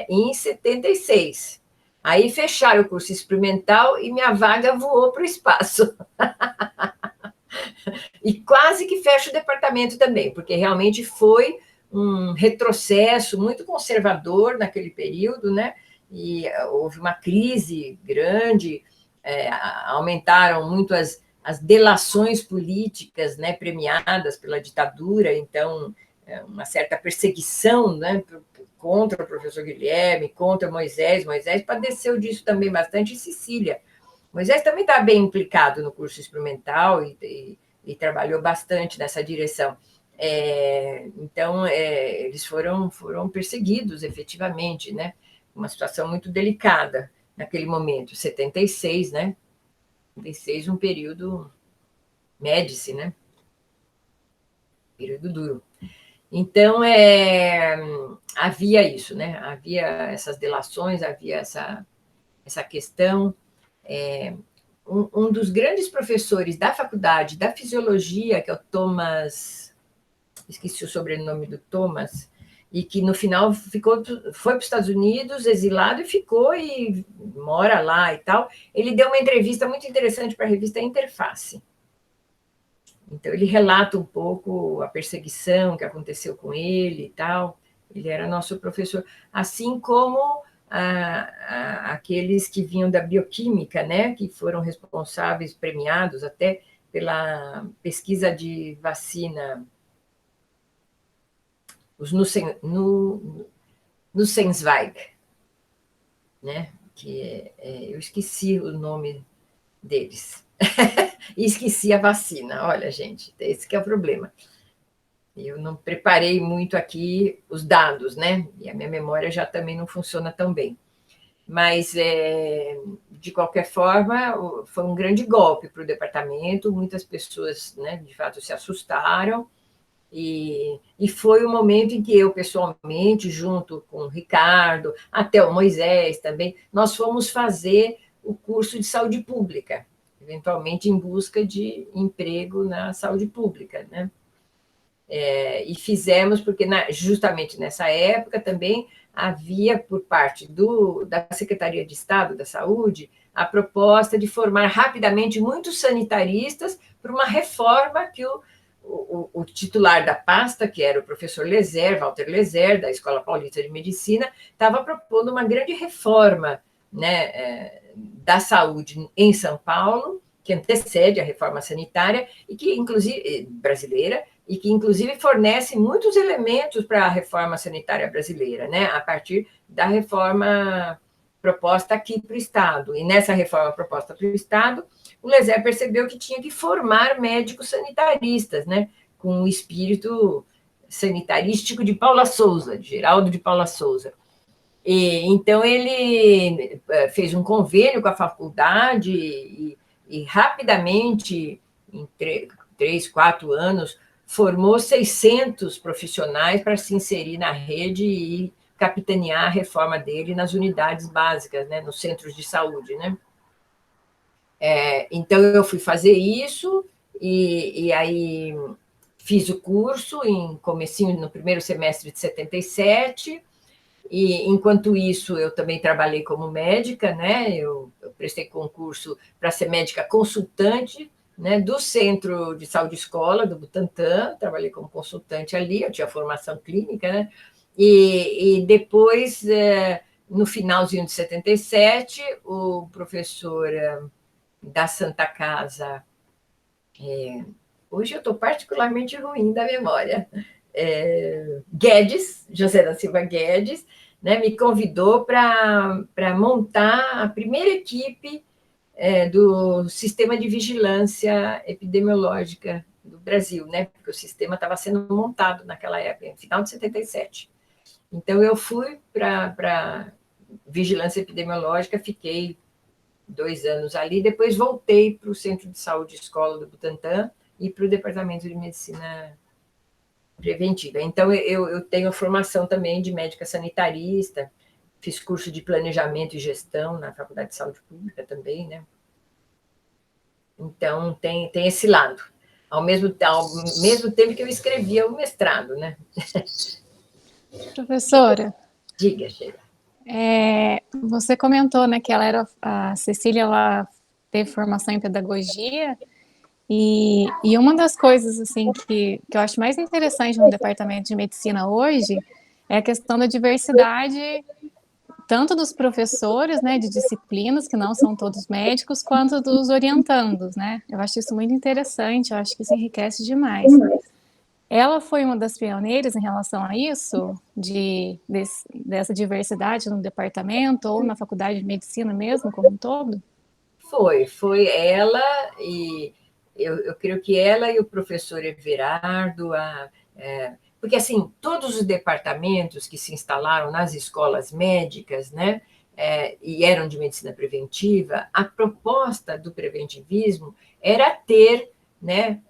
S5: em 76. Aí fecharam o curso experimental e minha vaga voou para o espaço. E quase que fecha o departamento também, porque realmente foi um retrocesso muito conservador naquele período, né? E houve uma crise grande, aumentaram muito as delações políticas, né, premiadas pela ditadura, então, uma certa perseguição, né, contra o professor Guilherme, contra Moisés. Moisés padeceu disso também bastante, e Cecília. Moisés também está bem implicado no curso experimental e trabalhou bastante nessa direção. Então, eles foram perseguidos, efetivamente, né? Uma situação muito delicada naquele momento, 76, né? 76, um período Médici, né? Período duro. Então, havia isso, né? Havia essas delações, havia essa questão. um dos grandes professores da faculdade da fisiologia, que é o Thomas, esqueci o sobrenome do Thomas, e que no final foi para os Estados Unidos, exilado, e ficou e mora lá e tal. Ele deu uma entrevista muito interessante para a revista Interface. Então, ele relata um pouco a perseguição que aconteceu com ele e tal. Ele era nosso professor, assim como aqueles que vinham da bioquímica, né, que foram responsáveis, premiados até pela pesquisa de vacina, os Nussensweig, né, que eu esqueci o nome deles. E esqueci a vacina. Olha, gente, esse que é o problema. Eu não preparei muito aqui os dados, né? E a minha memória já também não funciona tão bem. Mas, de qualquer forma, foi um grande golpe para o departamento, muitas pessoas, né, de fato, se assustaram, e foi o momento em que eu, pessoalmente, junto com o Ricardo, até o Moisés também, nós fomos fazer o curso de saúde pública, eventualmente em busca de emprego na saúde pública, né? E fizemos, porque justamente nessa época também havia, por parte da Secretaria de Estado da Saúde, a proposta de formar rapidamente muitos sanitaristas para uma reforma que o titular da pasta, que era o professor Lezer, Walter Lezer, da Escola Paulista de Medicina, estava propondo uma grande reforma, né, da saúde em São Paulo, que antecede a reforma sanitária, e que, inclusive, brasileira, e que, inclusive, fornece muitos elementos para a reforma sanitária brasileira, né, a partir da reforma proposta aqui para o Estado. E nessa reforma proposta para o Estado, o Lezer percebeu que tinha que formar médicos sanitaristas, né, com o espírito sanitarístico de Paula Souza, de Geraldo de Paula Souza. Então, ele fez um convênio com a faculdade e rapidamente, em 3, 4 anos, formou 600 profissionais para se inserir na rede e capitanear a reforma dele nas unidades básicas, né, nos centros de saúde, né? Então, eu fui fazer isso, e aí fiz o curso no primeiro semestre de 77, e, enquanto isso, eu também trabalhei como médica, né? Eu prestei concurso para ser médica consultante, né, do Centro de Saúde Escola, do Butantã, trabalhei como consultante ali, eu tinha formação clínica, né? E depois, no finalzinho de 77, o professor da Santa Casa, hoje eu estou particularmente ruim da memória, Guedes, José da Silva Guedes, né, me convidou para montar a primeira equipe do sistema de vigilância epidemiológica do Brasil, né, porque o sistema estava sendo montado naquela época, no final de 77. Então, eu fui para vigilância epidemiológica, fiquei 2 anos ali, depois voltei para o Centro de Saúde Escola do Butantã e para o Departamento de Medicina Preventiva. Então, eu tenho formação também de médica sanitarista, fiz curso de planejamento e gestão na Faculdade de Saúde Pública também, né? Então, tem esse lado. Ao mesmo tempo que eu escrevia o mestrado, né?
S2: Professora,
S5: Diga, Sheila.
S2: você comentou, né, que a Cecília, ela teve formação em pedagogia, e uma das coisas, assim, que eu acho mais interessante no departamento de medicina hoje é a questão da diversidade, tanto dos professores, né, de disciplinas, que não são todos médicos, quanto dos orientandos, né? Eu acho isso muito interessante, eu acho que isso enriquece demais. Ela foi uma das pioneiras em relação a isso, dessa diversidade no departamento ou na faculdade de medicina mesmo, como um todo?
S5: Foi ela, e eu creio que ela e o professor Everardo, porque, assim, todos os departamentos que se instalaram nas escolas médicas, né, e eram de medicina preventiva, a proposta do preventivismo era ter, né,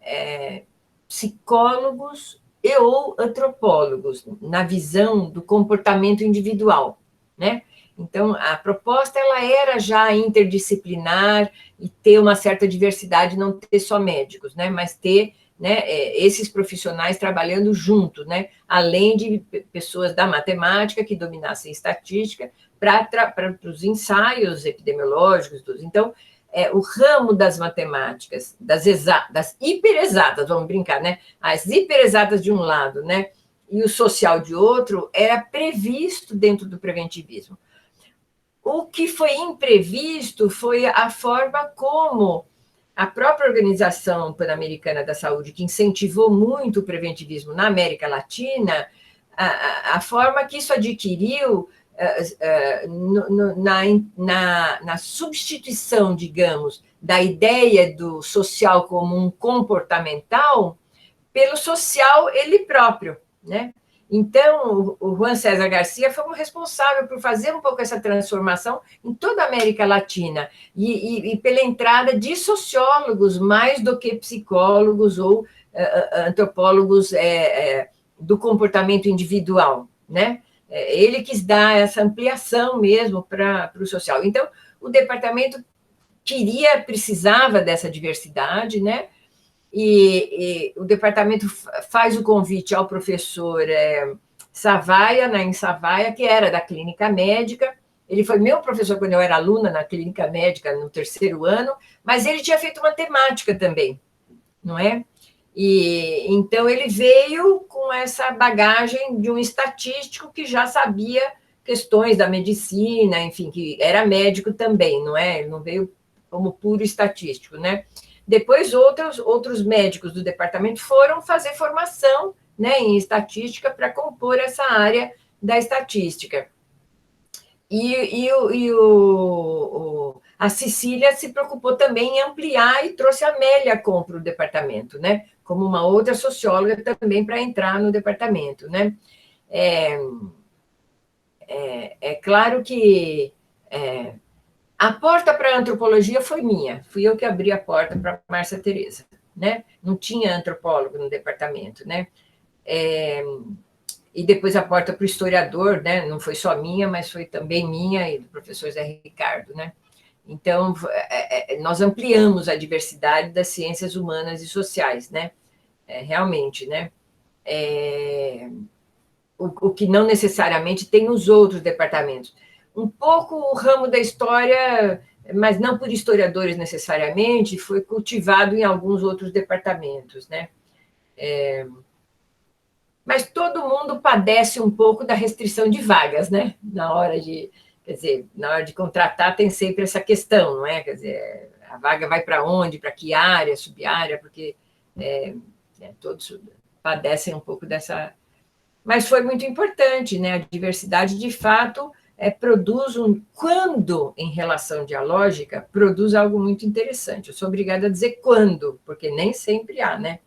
S5: psicólogos ou antropólogos na visão do comportamento individual, né? Então, a proposta ela era já interdisciplinar e ter uma certa diversidade, não ter só médicos, né, mas ter, né, esses profissionais trabalhando juntos, né, além de pessoas da matemática que dominassem estatística para os ensaios epidemiológicos. Então, o ramo das matemáticas, das hiperexatas, vamos brincar, né, as hiperexatas de um lado, né, e o social de outro, era previsto dentro do preventivismo. O que foi imprevisto foi a forma como a própria Organização Pan-Americana da Saúde, que incentivou muito o preventivismo na América Latina, a forma que isso adquiriu na substituição, digamos, da ideia do social como um comportamental pelo social ele próprio, né? Então, o Juan César Garcia foi o responsável por fazer um pouco essa transformação em toda a América Latina e pela entrada de sociólogos mais do que psicólogos ou antropólogos do comportamento individual, né? Ele quis dar essa ampliação mesmo para o social. Então, o departamento precisava dessa diversidade, né? E o departamento faz o convite ao professor Savaia, Naim Savaia, que era da clínica médica. Ele foi meu professor quando eu era aluna na clínica médica, no 3º ano, mas ele tinha feito matemática também, não é? E então ele veio com essa bagagem de um estatístico que já sabia questões da medicina, enfim, que era médico também, não é? Ele não veio como puro estatístico, né? Depois, outros médicos do departamento foram fazer formação, né, em estatística para compor essa área da estatística. A Cecília se preocupou também em ampliar e trouxe a Amélia para o departamento, né, como uma outra socióloga também para entrar no departamento, né. É claro que a porta para a antropologia foi minha, fui eu que abri a porta para a Márcia Tereza, né? Não tinha antropólogo no departamento, né? E depois a porta para o historiador, né? Não foi só minha, mas foi também minha e do professor Zé Ricardo, né? Então, nós ampliamos a diversidade das ciências humanas e sociais, né? Realmente, né? O que não necessariamente tem nos outros departamentos. Um pouco o ramo da história, mas não por historiadores necessariamente, foi cultivado em alguns outros departamentos, né? Mas todo mundo padece um pouco da restrição de vagas, né? Quer dizer, na hora de contratar tem sempre essa questão, não é? Quer dizer, a vaga vai para onde, para que área, subárea, porque todos padecem um pouco dessa... Mas foi muito importante, né? A diversidade, de fato, produz quando, em relação dialógica, produz algo muito interessante. Eu sou obrigada a dizer quando, porque nem sempre há, né?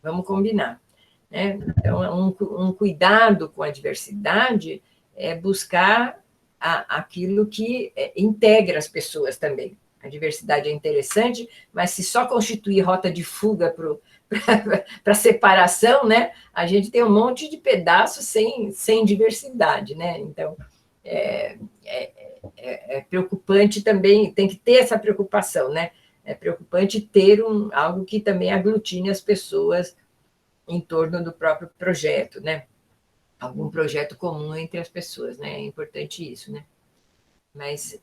S5: Vamos combinar. Né? Então, um cuidado com a diversidade é buscar aquilo que integra as pessoas também. A diversidade é interessante, mas se só constituir rota de fuga para separação, né, a gente tem um monte de pedaços sem diversidade, né? Então, é preocupante também, tem que ter essa preocupação, né? É preocupante ter algo que também aglutine as pessoas em torno do próprio projeto, né? Algum projeto comum entre as pessoas, né? É importante isso, né? Mas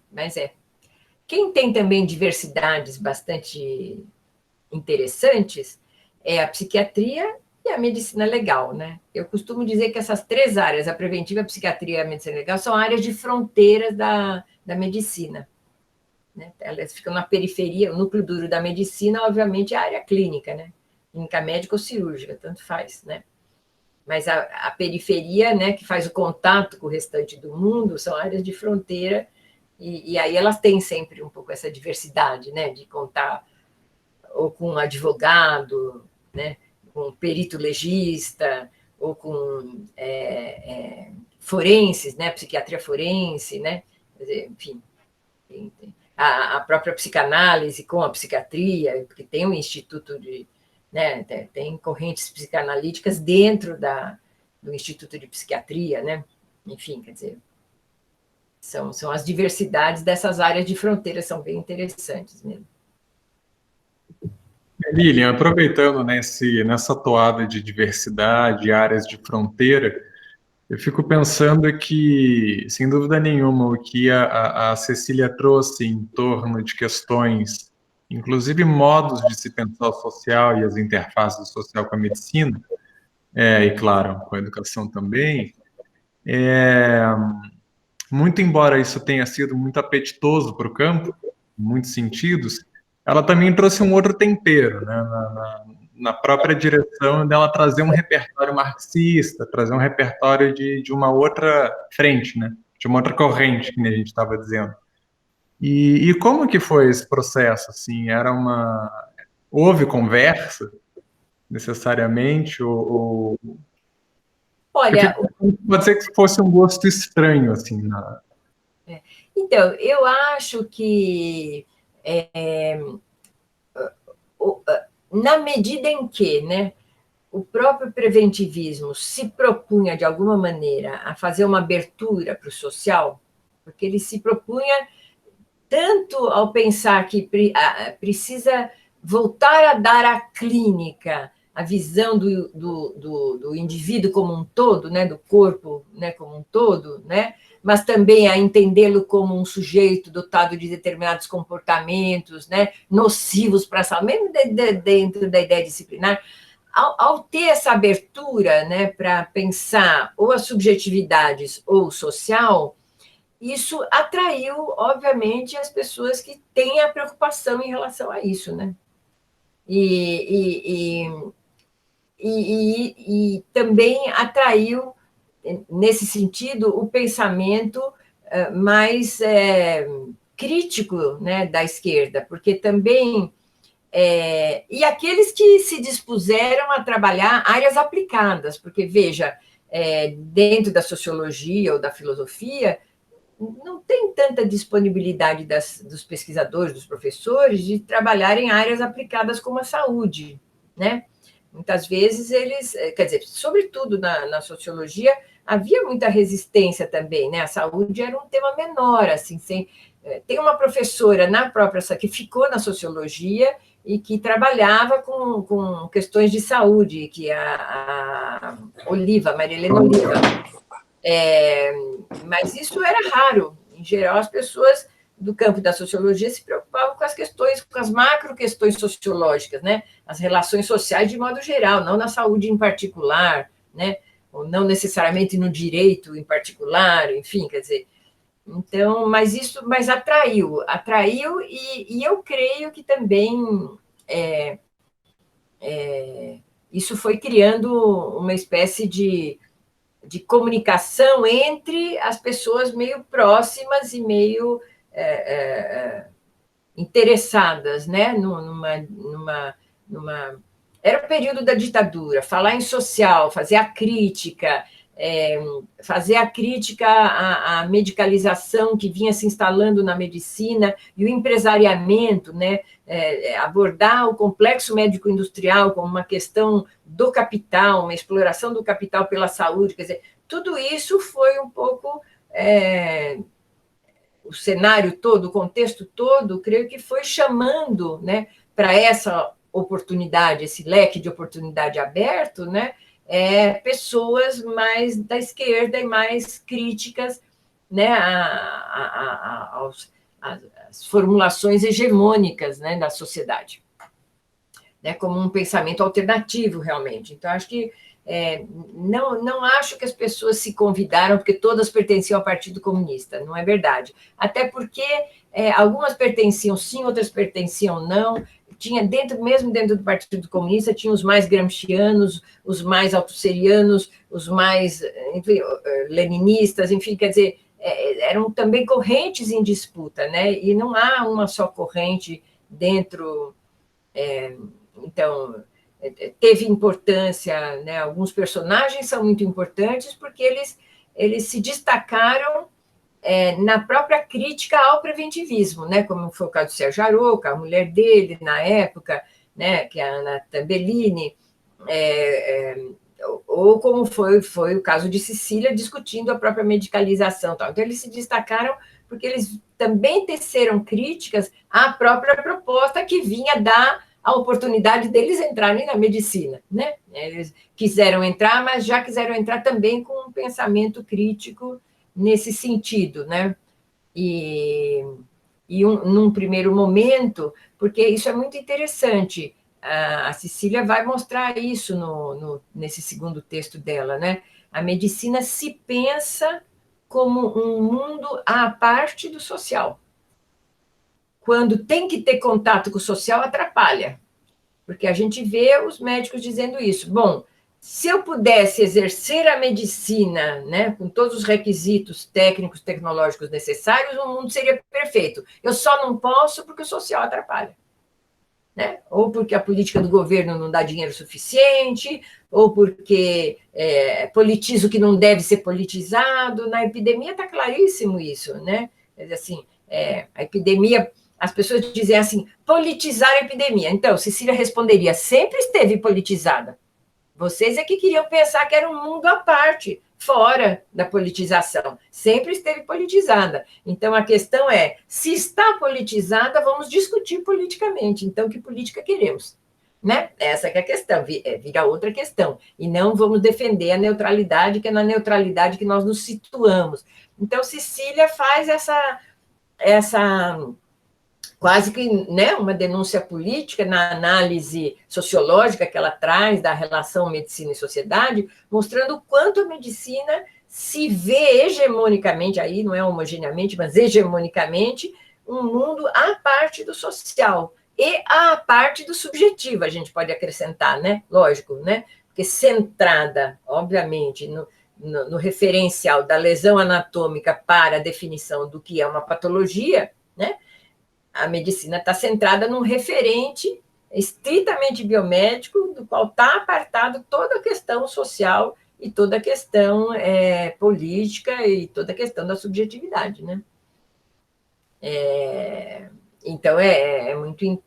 S5: Quem tem também diversidades bastante interessantes é a psiquiatria e a medicina legal, né? Eu costumo dizer que essas 3 áreas, a preventiva, a psiquiatria e a medicina legal, são áreas de fronteiras da medicina, né? Elas ficam na periferia. O núcleo duro da medicina, obviamente, é a área clínica, né? Clínica médica ou cirúrgica, tanto faz, né? Mas a periferia, né, que faz o contato com o restante do mundo, são áreas de fronteira, e aí elas têm sempre um pouco essa diversidade, né, de contar ou com um advogado, né, com um perito legista, ou com forenses, né, psiquiatria forense, né, quer dizer, enfim, a própria psicanálise com a psiquiatria, porque tem um instituto de... Né, tem correntes psicanalíticas dentro do Instituto de Psiquiatria, né? Enfim, quer dizer, São as diversidades dessas áreas de fronteira, são bem interessantes mesmo.
S3: Lilian, aproveitando nessa toada de diversidade, áreas de fronteira, eu fico pensando que, sem dúvida nenhuma, o que a Cecília trouxe em torno de questões, inclusive modos de se pensar o social e as interfaces do social com a medicina, e claro, com a educação também, muito embora isso tenha sido muito apetitoso para o campo, em muitos sentidos, ela também trouxe um outro tempero, né, na própria direção dela trazer um repertório marxista, trazer um repertório de uma outra frente, né, de uma outra corrente, que a gente estava dizendo. E como que foi esse processo? Assim, houve conversa, necessariamente, ou...
S5: Olha,
S3: pode ser que fosse um gosto estranho, assim,
S5: Então, eu acho que na medida em que, né, o próprio preventivismo se propunha, de alguma maneira, a fazer uma abertura para o social, porque ele se propunha tanto ao pensar que precisa voltar a dar à clínica a visão do indivíduo como um todo, né, do corpo, né, como um todo, né, mas também a entendê-lo como um sujeito dotado de determinados comportamentos, né, nocivos para a saúde, mesmo dentro da ideia disciplinar. Ao ter essa abertura, né, para pensar ou as subjetividades ou o social, isso atraiu, obviamente, as pessoas que têm a preocupação em relação a isso, né? E também atraiu, nesse sentido, o pensamento mais crítico, né, da esquerda, porque também... e aqueles que se dispuseram a trabalhar áreas aplicadas, porque, veja, dentro da sociologia ou da filosofia, não tem tanta disponibilidade dos pesquisadores, dos professores, de trabalhar em áreas aplicadas como a saúde, né? Muitas vezes eles, quer dizer, sobretudo na sociologia, havia muita resistência também, né? A saúde era um tema menor, assim, tem uma professora na própria que ficou na sociologia e que trabalhava com questões de saúde, que é a Oliva, Maria Helena Oliva. Mas isso era raro. Em geral, as pessoas do campo da sociologia se preocupavam com as questões, com as macro-questões sociológicas, né? As relações sociais de modo geral, não na saúde em particular, né? Ou não necessariamente no direito em particular, enfim, quer dizer. Então, mas atraiu e eu creio que também isso foi criando uma espécie de comunicação entre as pessoas meio próximas e meio interessadas, né? Era o período da ditadura, falar em social, fazer a crítica à medicalização que vinha se instalando na medicina e o empresariamento, né? Abordar o complexo médico-industrial como uma questão do capital, uma exploração do capital pela saúde, quer dizer, tudo isso foi um pouco o cenário todo, o contexto todo, creio que foi chamando, né, para essa oportunidade, esse leque de oportunidade aberto, né, pessoas mais da esquerda e mais críticas, né, às formulações hegemônicas, né, da sociedade, né, como um pensamento alternativo, realmente. Então, acho que não acho que as pessoas se convidaram porque todas pertenciam ao Partido Comunista, não é verdade. Até porque algumas pertenciam sim, outras pertenciam não. Mesmo dentro do Partido Comunista, tinha os mais gramscianos, os mais althuserianos, os mais, enfim, leninistas, enfim, quer dizer, eram também correntes em disputa, né? E não há uma só corrente dentro. Então, teve importância, né? Alguns personagens são muito importantes porque eles se destacaram na própria crítica ao preventivismo, né? Como foi o caso do Sérgio Aroca, a mulher dele na época, né? Que é a Ana Tambellini, ou como foi o caso de Cecília, discutindo a própria medicalização. Tal. Então, eles se destacaram porque eles também teceram críticas à própria proposta que vinha dar a oportunidade deles entrarem na medicina, né? Eles quiseram entrar, mas já quiseram entrar também com um pensamento crítico nesse sentido, né? Num primeiro momento, porque isso é muito interessante, a Cecília vai mostrar isso nesse segundo texto dela, né? A medicina se pensa como um mundo à parte do social. Quando tem que ter contato com o social, atrapalha. Porque a gente vê os médicos dizendo isso. Bom, se eu pudesse exercer a medicina, né, com todos os requisitos técnicos, tecnológicos necessários, o mundo seria perfeito. Eu só não posso porque o social atrapalha. Né? Ou porque a política do governo não dá dinheiro suficiente, ou porque politiza o que não deve ser politizado. Na epidemia está claríssimo isso, né? Assim, a epidemia, as pessoas dizem assim, politizar a epidemia. Então, Cecília responderia, sempre esteve politizada. Vocês é que queriam pensar que era um mundo à parte, fora da politização. Sempre esteve politizada. Então, a questão é, se está politizada, vamos discutir politicamente. Então, que política queremos? Né? Essa que é a questão, vira outra questão. E não vamos defender a neutralidade, que é na neutralidade que nós nos situamos. Então, Cecília faz essa quase que, né, uma denúncia política na análise sociológica que ela traz da relação medicina e sociedade, mostrando o quanto a medicina se vê hegemonicamente, aí não é homogeneamente, mas hegemonicamente, um mundo à parte do social e à parte do subjetivo, a gente pode acrescentar, né? Lógico, né? Porque centrada, obviamente, no referencial da lesão anatômica para a definição do que é uma patologia, né? A medicina está centrada num referente estritamente biomédico, do qual está apartado toda a questão social e toda a questão política e toda a questão da subjetividade, né? Então, muito...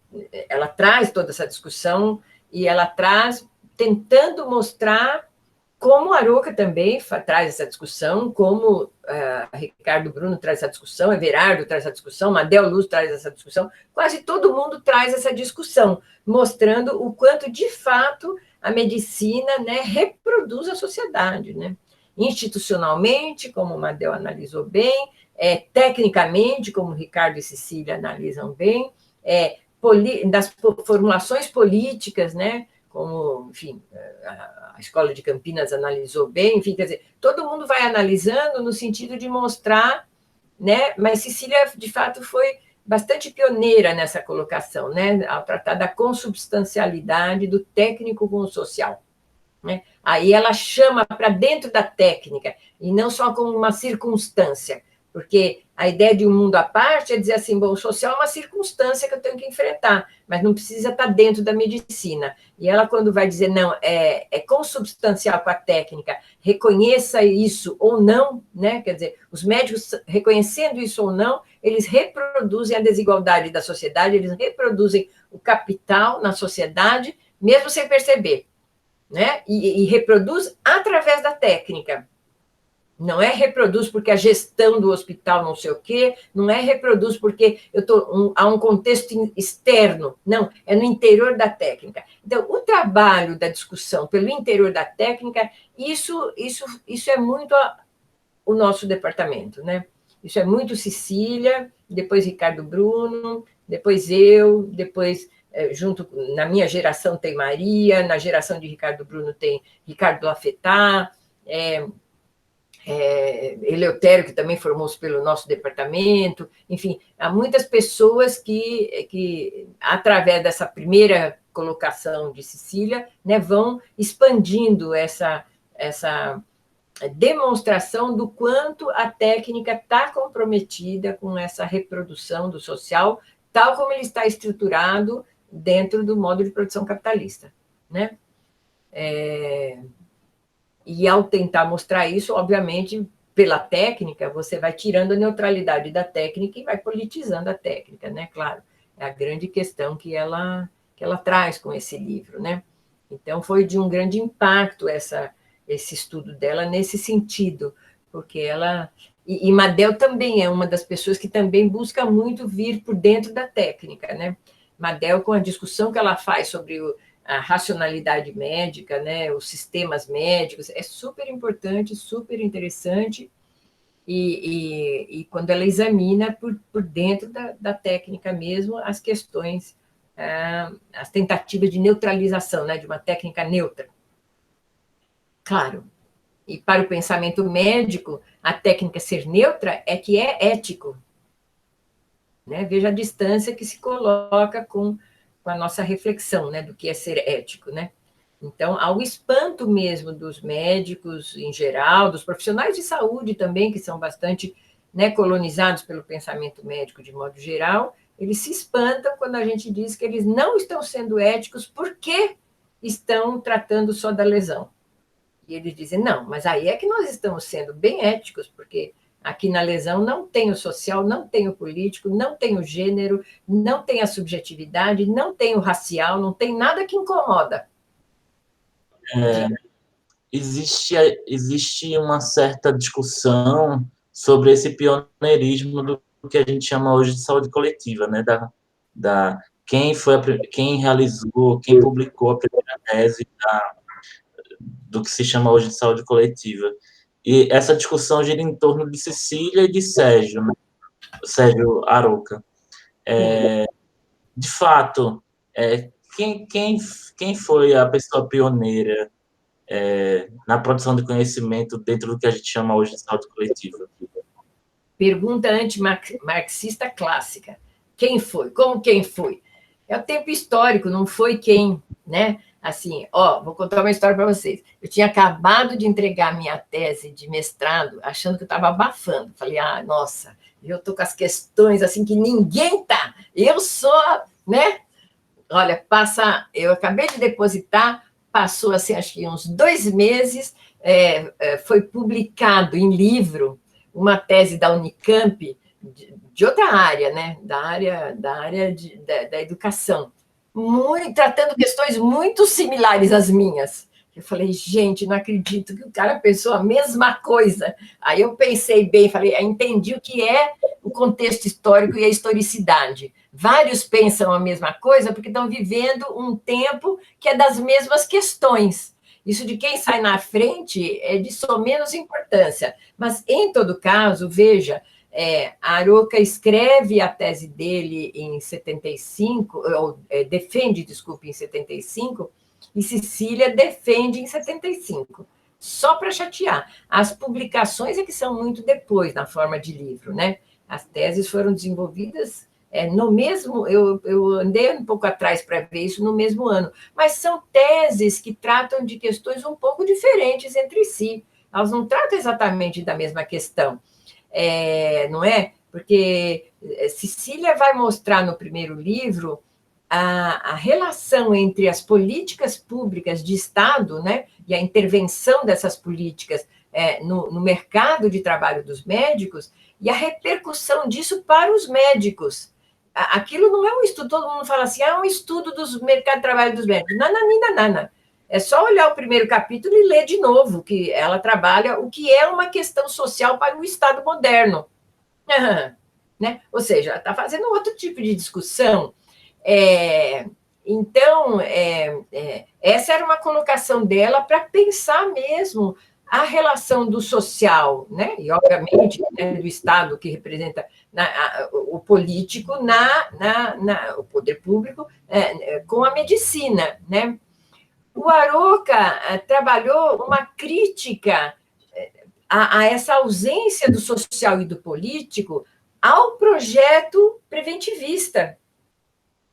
S5: Ela traz toda essa discussão e ela traz tentando mostrar como Aroca também traz essa discussão, como Ricardo Bruno traz essa discussão, Everardo traz essa discussão, Madel Luz traz essa discussão, quase todo mundo traz essa discussão, mostrando o quanto, de fato, a medicina, né, reproduz a sociedade, né? Institucionalmente, como o Madel analisou bem, tecnicamente, como Ricardo e Cecília analisam bem, das formulações políticas, né? Como, enfim, a Escola de Campinas analisou bem, enfim, quer dizer, todo mundo vai analisando no sentido de mostrar, né? Mas Cecília, de fato, foi bastante pioneira nessa colocação, né? Ao tratar da consubstancialidade do técnico com o social. Né? Aí ela chama para dentro da técnica, e não só como uma circunstância, porque a ideia de um mundo à parte é dizer assim, bom, o social é uma circunstância que eu tenho que enfrentar, mas não precisa estar dentro da medicina. E ela, quando vai dizer, não, é consubstancial com a técnica, reconheça isso ou não, né? Quer dizer, os médicos reconhecendo isso ou não, eles reproduzem a desigualdade da sociedade, eles reproduzem o capital na sociedade, mesmo sem perceber, né? E reproduz através da técnica. Não é reproduz porque a gestão do hospital não sei o quê, não é reproduz porque há um contexto externo, não, é no interior da técnica. Então, o trabalho da discussão pelo interior da técnica, isso é muito o nosso departamento, né? Isso é muito Cecília, depois Ricardo Bruno, depois eu, depois, junto, na minha geração tem Maria, na geração de Ricardo Bruno tem Ricardo Lafetá, Eleutério, que também formou-se pelo nosso departamento, enfim, há muitas pessoas que através dessa primeira colocação de Cecília, né, vão expandindo essa demonstração do quanto a técnica está comprometida com essa reprodução do social, tal como ele está estruturado dentro do modo de produção capitalista, né? E ao tentar mostrar isso, obviamente, pela técnica, você vai tirando a neutralidade da técnica e vai politizando a técnica, né? Claro, é a grande questão que ela traz com esse livro, né? Então, foi de um grande impacto esse estudo dela nesse sentido, porque ela... E Madel também é uma das pessoas que também busca muito vir por dentro da técnica, né? Madel, com a discussão que ela faz sobre a racionalidade médica, né, os sistemas médicos, é super importante, super interessante, e quando ela examina por dentro da técnica mesmo as questões, as tentativas de neutralização, né, de uma técnica neutra. Claro, e para o pensamento médico, a técnica ser neutra é que é ético. Né? Veja a distância que se coloca com a nossa reflexão, né, do que é ser ético, né? Então, há o espanto mesmo dos médicos em geral, dos profissionais de saúde também, que são bastante, né, colonizados pelo pensamento médico de modo geral, eles se espantam quando a gente diz que eles não estão sendo éticos porque estão tratando só da lesão. E eles dizem, não, mas aí é que nós estamos sendo bem éticos, porque aqui na lesão não tem o social, não tem o político, não tem o gênero, não tem a subjetividade, não tem o racial, não tem nada que incomoda.
S1: Existe uma certa discussão sobre esse pioneirismo do que a gente chama hoje de saúde coletiva, né? Quem realizou, quem publicou a primeira tese do que se chama hoje de saúde coletiva. E essa discussão gira em torno de Cecília e de Sérgio, né? Sérgio Aroca. De fato, quem foi a pessoa pioneira na produção de conhecimento dentro do que a gente chama hoje de saúde coletiva?
S5: Pergunta antimarxista clássica. Quem foi? Como quem foi? É o tempo histórico, não foi quem, né? Assim, vou contar uma história para vocês. Eu tinha acabado de entregar minha tese de mestrado, achando que eu estava abafando. Falei, nossa, eu estou com as questões assim que ninguém tá. Eu sou, né? Olha, eu acabei de depositar, passou assim, acho que uns 2 meses, foi publicado em livro uma tese da Unicamp, de outra área, né? Da área da educação, tratando questões muito similares às minhas. Eu falei, gente, não acredito que o cara pensou a mesma coisa. Aí eu pensei bem, falei, entendi o que é o contexto histórico e a historicidade. Vários pensam a mesma coisa porque estão vivendo um tempo que é das mesmas questões. Isso de quem sai na frente é de só menos importância. Mas, em todo caso, veja, Aroca escreve a tese dele em 75, defende, desculpe, em 75, e Cecília defende em 75. Só para chatear. As publicações é que são muito depois, na forma de livro, né? As teses foram desenvolvidas no mesmo... Eu andei um pouco atrás para ver isso no mesmo ano, mas são teses que tratam de questões um pouco diferentes entre si. Elas não tratam exatamente da mesma questão. Não é? Porque Cecília vai mostrar no primeiro livro a relação entre as políticas públicas de Estado, né, e a intervenção dessas políticas no mercado de trabalho dos médicos e a repercussão disso para os médicos. Aquilo não é um estudo, todo mundo fala assim, é um estudo do mercado de trabalho dos médicos. Nananina. É só olhar o primeiro capítulo e ler de novo, que ela trabalha o que é uma questão social para o Estado moderno. Né? Ou seja, ela está fazendo outro tipo de discussão. Então, essa era uma colocação dela para pensar mesmo a relação do social, né? E, obviamente, né, do Estado, que representa o político, o poder público, com a medicina, né? O Aroca trabalhou uma crítica a essa ausência do social e do político ao projeto preventivista,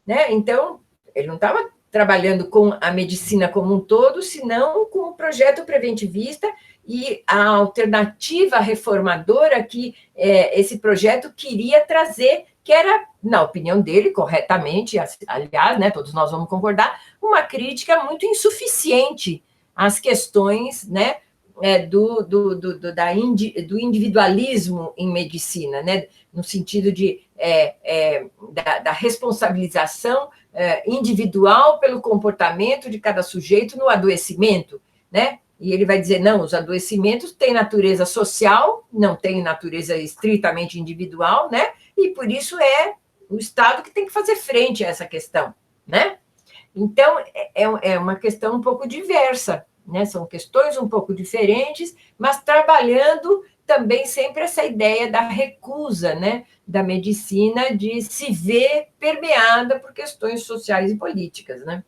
S5: né? Então, ele não estava trabalhando com a medicina como um todo, senão com o projeto preventivista e a alternativa reformadora que esse projeto queria trazer, que era, na opinião dele, corretamente, aliás, né, todos nós vamos concordar, uma crítica muito insuficiente às questões, né, do individualismo em medicina, né? No sentido da responsabilização individual pelo comportamento de cada sujeito no adoecimento, né? E ele vai dizer, não, os adoecimentos têm natureza social, não têm natureza estritamente individual, né? E por isso é o Estado que tem que fazer frente a essa questão, né? Então, é uma questão um pouco diversa, né? São questões um pouco diferentes, mas trabalhando também sempre essa ideia da recusa, né? Da medicina de se ver permeada por questões sociais e políticas, né?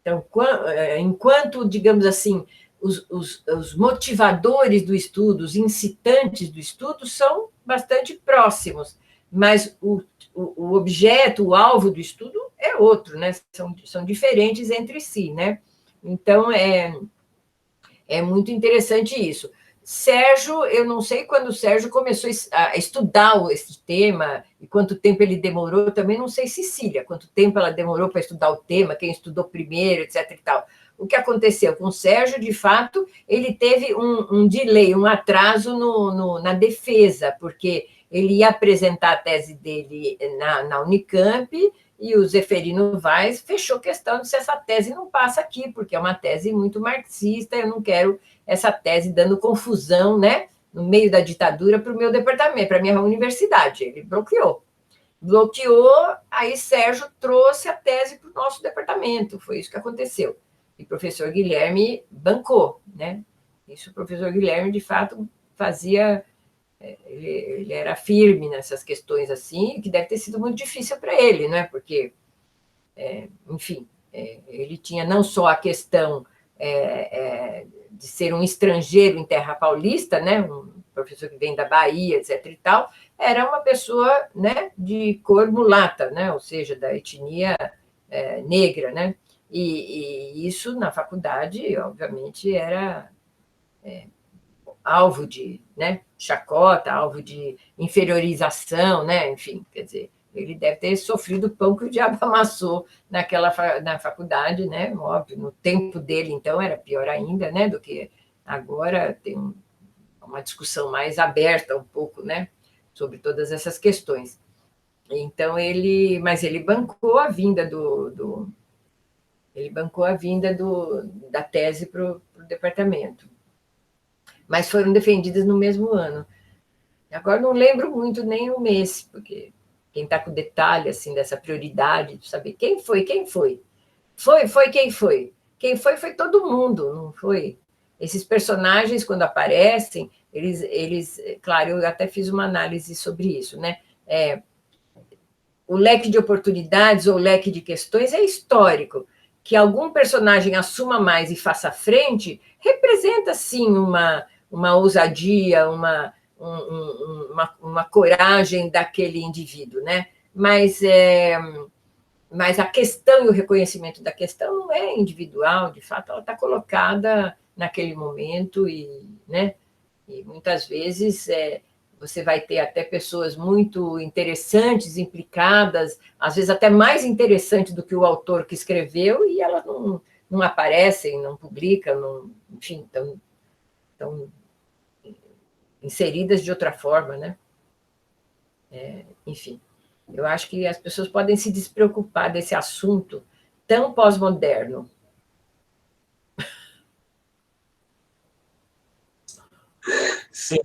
S5: Então, enquanto, digamos assim, os motivadores do estudo, os incitantes do estudo são bastante próximos, mas o objeto, o alvo do estudo é outro, né? São diferentes entre si, né? Então, é muito interessante isso. Sérgio, eu não sei quando o Sérgio começou a estudar esse tema e quanto tempo ele demorou, também não sei Cecília, quanto tempo ela demorou para estudar o tema, quem estudou primeiro, etc. e tal. O que aconteceu com o Sérgio, de fato, ele teve um delay, um atraso na defesa, porque ele ia apresentar a tese dele na Unicamp e o Zeferino Vaz fechou questão de se essa tese não passa aqui, porque é uma tese muito marxista, eu não quero essa tese dando confusão, né, no meio da ditadura para o meu departamento, para a minha universidade. Ele bloqueou, aí Sérgio trouxe a tese para o nosso departamento, foi isso que aconteceu. E o professor Guilherme bancou, né? Isso o professor Guilherme, de fato, fazia... Ele era firme nessas questões assim, que deve ter sido muito difícil para ele, né? Porque, enfim, ele tinha não só a questão de ser um estrangeiro em terra paulista, né? Um professor que vem da Bahia, etc. e tal, era uma pessoa, né, de cor mulata, né? Ou seja, da etnia negra, né? E isso na faculdade, obviamente, era alvo de, né, chacota, alvo de inferiorização, né? Enfim, quer dizer, ele deve ter sofrido o pão que o diabo amassou na faculdade, né? Óbvio, no tempo dele, então, era pior ainda, né? Do que agora, tem uma discussão mais aberta um pouco, né? Sobre todas essas questões. Então, mas ele bancou a vinda da tese para o departamento. Mas foram defendidas no mesmo ano. Agora não lembro muito nem o mês, porque quem está com o detalhe assim, dessa prioridade de saber quem foi. Quem foi todo mundo, não foi? Esses personagens, quando aparecem, eles claro, eu até fiz uma análise sobre isso, né? O leque de oportunidades ou leque de questões é histórico. Que algum personagem assuma mais e faça frente, representa, sim, uma ousadia, uma coragem daquele indivíduo, né? Mas a questão e o reconhecimento da questão não é individual, de fato, ela está colocada naquele momento né? E muitas vezes você vai ter até pessoas muito interessantes, implicadas, às vezes até mais interessantes do que o autor que escreveu, e elas não aparecem, não publicam, enfim, estão inseridas de outra forma, né? Enfim, eu acho que as pessoas podem se despreocupar desse assunto tão pós-moderno.
S1: Sim.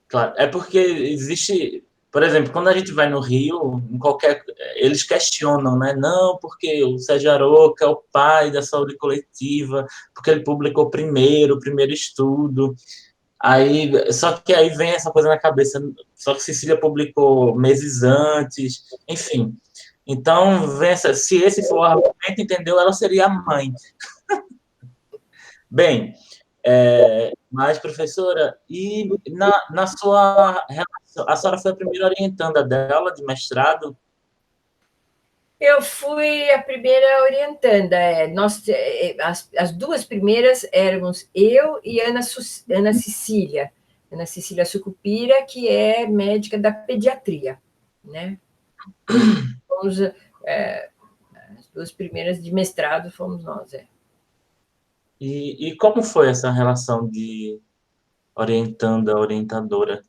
S1: Claro, é porque existe, por exemplo, quando a gente vai no Rio, eles questionam, né? Não, porque o Sérgio Aroca é o pai da saúde coletiva, porque ele publicou o primeiro estudo. Só que aí vem essa coisa na cabeça, só que Cecília publicou meses antes, enfim. Então, se esse for o argumento, entendeu? Ela seria a mãe. Bem, mas, professora, e na sua relação, a senhora foi a primeira orientanda dela de mestrado?
S5: Eu fui a primeira orientanda. As duas primeiras éramos eu e Ana Cecília Sucupira, que é médica da pediatria, né? Fomos, as duas primeiras de mestrado fomos nós.
S1: E como foi essa relação de orientanda, orientadora?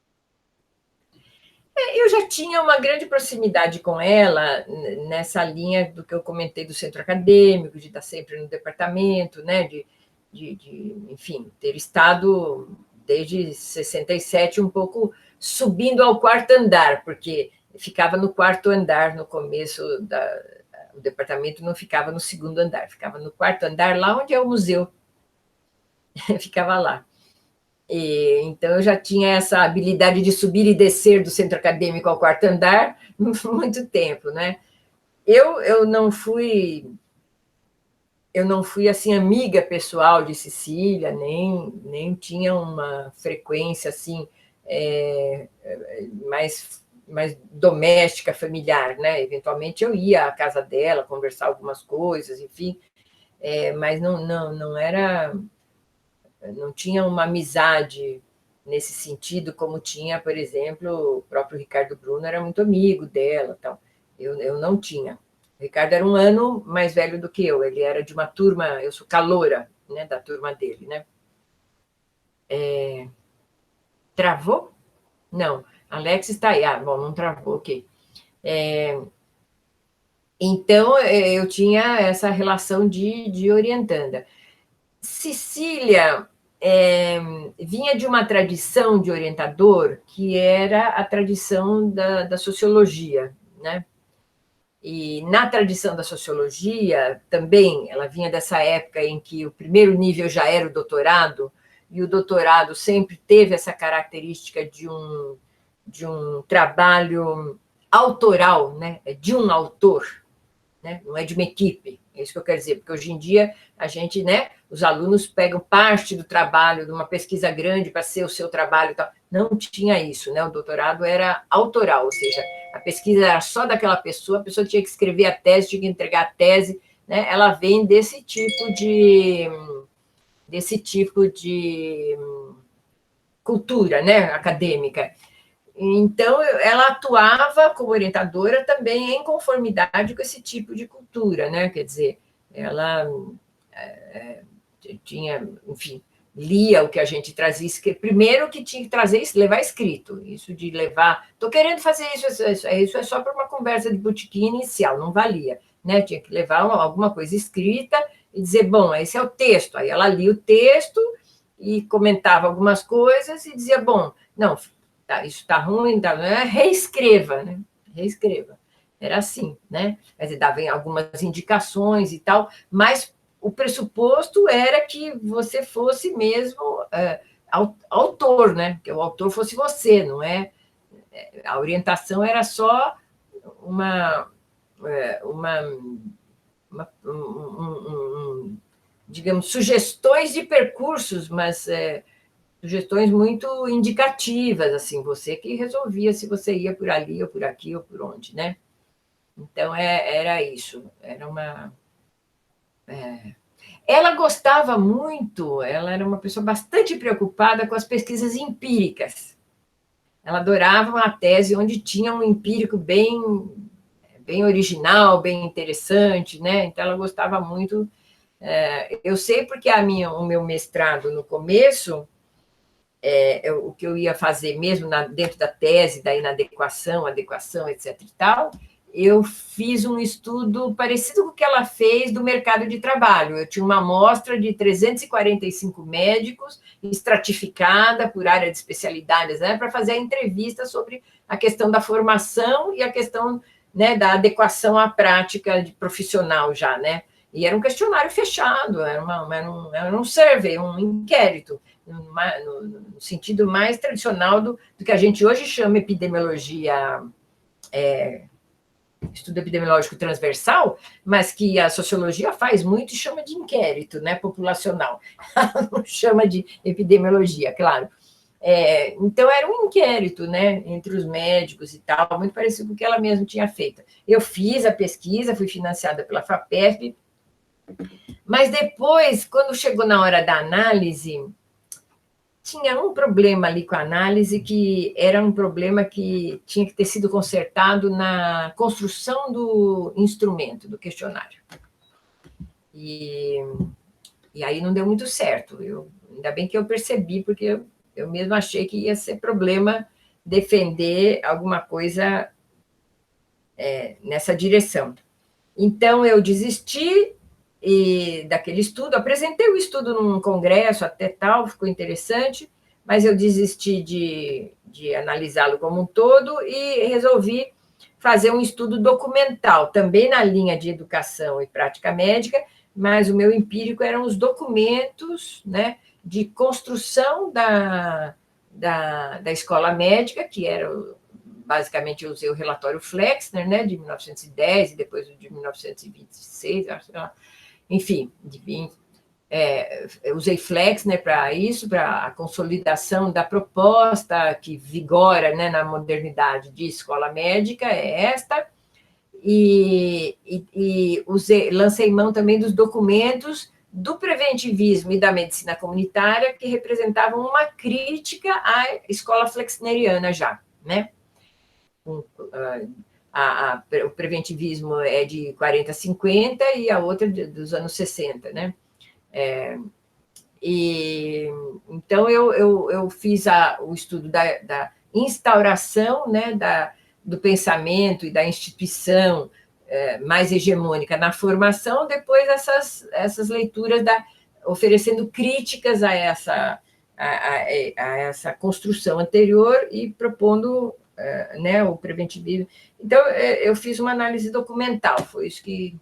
S5: Eu já tinha uma grande proximidade com ela nessa linha do que eu comentei do centro acadêmico, de estar sempre no departamento, né, enfim, ter estado desde 67 um pouco subindo ao quarto andar, porque ficava no quarto andar no começo o departamento não ficava no segundo andar, ficava no quarto andar, lá onde é o museu, ficava lá. Então, eu já tinha essa habilidade de subir e descer do centro acadêmico ao quarto andar muito tempo, né? Eu não fui assim amiga pessoal de Cecília, nem tinha uma frequência assim mais doméstica, familiar, né? Eventualmente eu ia à casa dela conversar algumas coisas, enfim, mas não era, não tinha uma amizade nesse sentido, como tinha, por exemplo, o próprio Ricardo Bruno era muito amigo dela, tal. Eu não tinha. O Ricardo era um ano mais velho do que eu, ele era de uma turma, eu sou caloura, né, da turma dele, né? Travou? Não. Alex está aí. Ah, bom, não travou, ok. Então, eu tinha essa relação de orientanda. Cecília vinha de uma tradição de orientador que era a tradição da sociologia, né? E na tradição da sociologia, também, ela vinha dessa época em que o primeiro nível já era o doutorado, e o doutorado sempre teve essa característica de um trabalho autoral, né? De um autor, né? Não é de uma equipe, é isso que eu quero dizer, porque hoje em dia a gente, né, os alunos pegam parte do trabalho de uma pesquisa grande para ser o seu trabalho e tal. Não tinha isso, né? O doutorado era autoral, ou seja, a pesquisa era só daquela pessoa, a pessoa tinha que escrever a tese, tinha que entregar a tese, né? Ela vem desse tipo de cultura, né, acadêmica. Então, ela atuava como orientadora também em conformidade com esse tipo de cultura, né? Quer dizer, ela tinha, enfim, lia o que a gente trazia, primeiro que tinha que trazer, levar escrito, isso de levar, estou querendo fazer isso é só para uma conversa de botequim inicial, não valia, né? Tinha que levar alguma coisa escrita e dizer, bom, esse é o texto, aí ela lia o texto e comentava algumas coisas e dizia, bom, não, tá, isso está ruim, tá, né? Reescreva, né? Reescreva. Era assim, né? Quer dizer, dava algumas indicações e tal, mas o pressuposto era que você fosse mesmo autor, né? Que o autor fosse você, não é? A orientação era só digamos, sugestões de percursos, mas sugestões muito indicativas, assim, você que resolvia se você ia por ali, ou por aqui, ou por onde, né? Então, era isso, era uma... Ela gostava muito, ela era uma pessoa bastante preocupada com as pesquisas empíricas. Ela adorava uma tese onde tinha um empírico bem original, bem interessante, né? Então, ela gostava muito. Eu sei porque o meu mestrado, no começo, o que eu ia fazer mesmo dentro da tese, daí na adequação, etc. e tal, eu fiz um estudo parecido com o que ela fez do mercado de trabalho. Eu tinha uma amostra de 345 médicos, estratificada por área de especialidades, né, para fazer a entrevista sobre a questão da formação e a questão, né, da adequação à prática de profissional já, né? E era um questionário fechado, era um survey, um inquérito, no sentido mais tradicional do que a gente hoje chama epidemiologia, estudo epidemiológico transversal, mas que a sociologia faz muito e chama de inquérito, né, populacional. Não chama de epidemiologia, claro. Então, era um inquérito, né, entre os médicos e tal, muito parecido com o que ela mesma tinha feito. Eu fiz a pesquisa, fui financiada pela FAPESP, mas depois, quando chegou na hora da análise, tinha um problema ali com a análise, que era um problema que tinha que ter sido consertado na construção do instrumento, do questionário. E E aí não deu muito certo. Ainda bem que eu percebi, porque eu mesmo achei que ia ser problema defender alguma coisa nessa direção. Então, eu desisti daquele estudo, apresentei o estudo num congresso até tal, ficou interessante, mas eu desisti de analisá-lo como um todo e resolvi fazer um estudo documental, também na linha de educação e prática médica, mas o meu empírico eram os documentos, né, de construção da escola médica, que era, basicamente, eu usei o relatório Flexner, né, de 1910, e depois o de 1926, acho, enfim, eu usei Flexner para isso, para a consolidação da proposta que vigora, né, na modernidade de escola médica, é esta, e lancei mão também dos documentos do preventivismo e da medicina comunitária, que representavam uma crítica à escola flexneriana já, né? O preventivismo é de 40 a 50 e a outra dos anos 60, né? Então, eu fiz o estudo da instauração, né, do pensamento e da instituição mais hegemônica na formação, depois essas leituras oferecendo críticas a essa construção anterior e propondo né, o preventivismo. Então, eu fiz uma análise documental, foi isso que...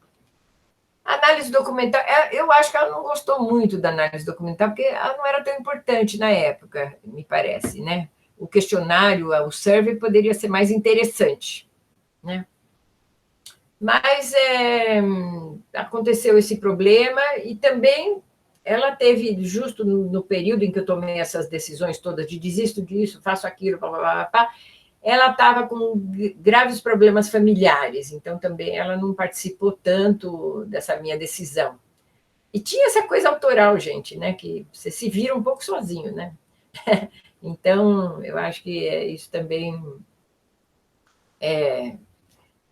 S5: A análise documental, eu acho que ela não gostou muito da análise documental, porque ela não era tão importante na época, me parece, né? O questionário, o survey, poderia ser mais interessante, né? Mas aconteceu esse problema e também ela teve, justo no período em que eu tomei essas decisões todas de desisto disso, faço aquilo, ela estava com graves problemas familiares, então também ela não participou tanto dessa minha decisão. E tinha essa coisa autoral, gente, né, que você se vira um pouco sozinho, né? Então, eu acho que isso também...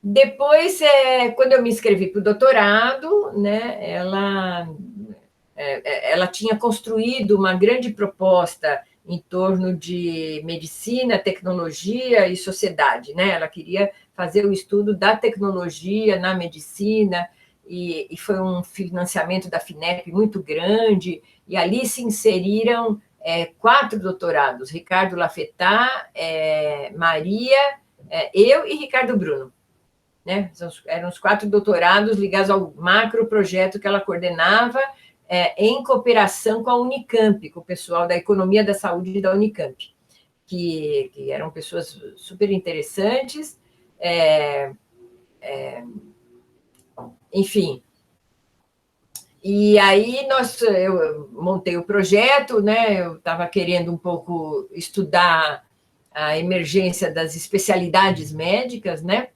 S5: Depois, quando eu me inscrevi para o doutorado, né, ela tinha construído uma grande proposta em torno de medicina, tecnologia e sociedade, né? Ela queria fazer o estudo da tecnologia na medicina, e foi um financiamento da FINEP muito grande, e ali se inseriram 4 doutorados, Ricardo Lafetá, Maria, eu e Ricardo Bruno, né? Eram os 4 doutorados ligados ao macro projeto que ela coordenava, em cooperação com a Unicamp, com o pessoal da Economia da Saúde da Unicamp, que eram pessoas super interessantes, enfim. E aí eu montei o projeto, né? Eu estava querendo um pouco estudar a emergência das especialidades médicas, né?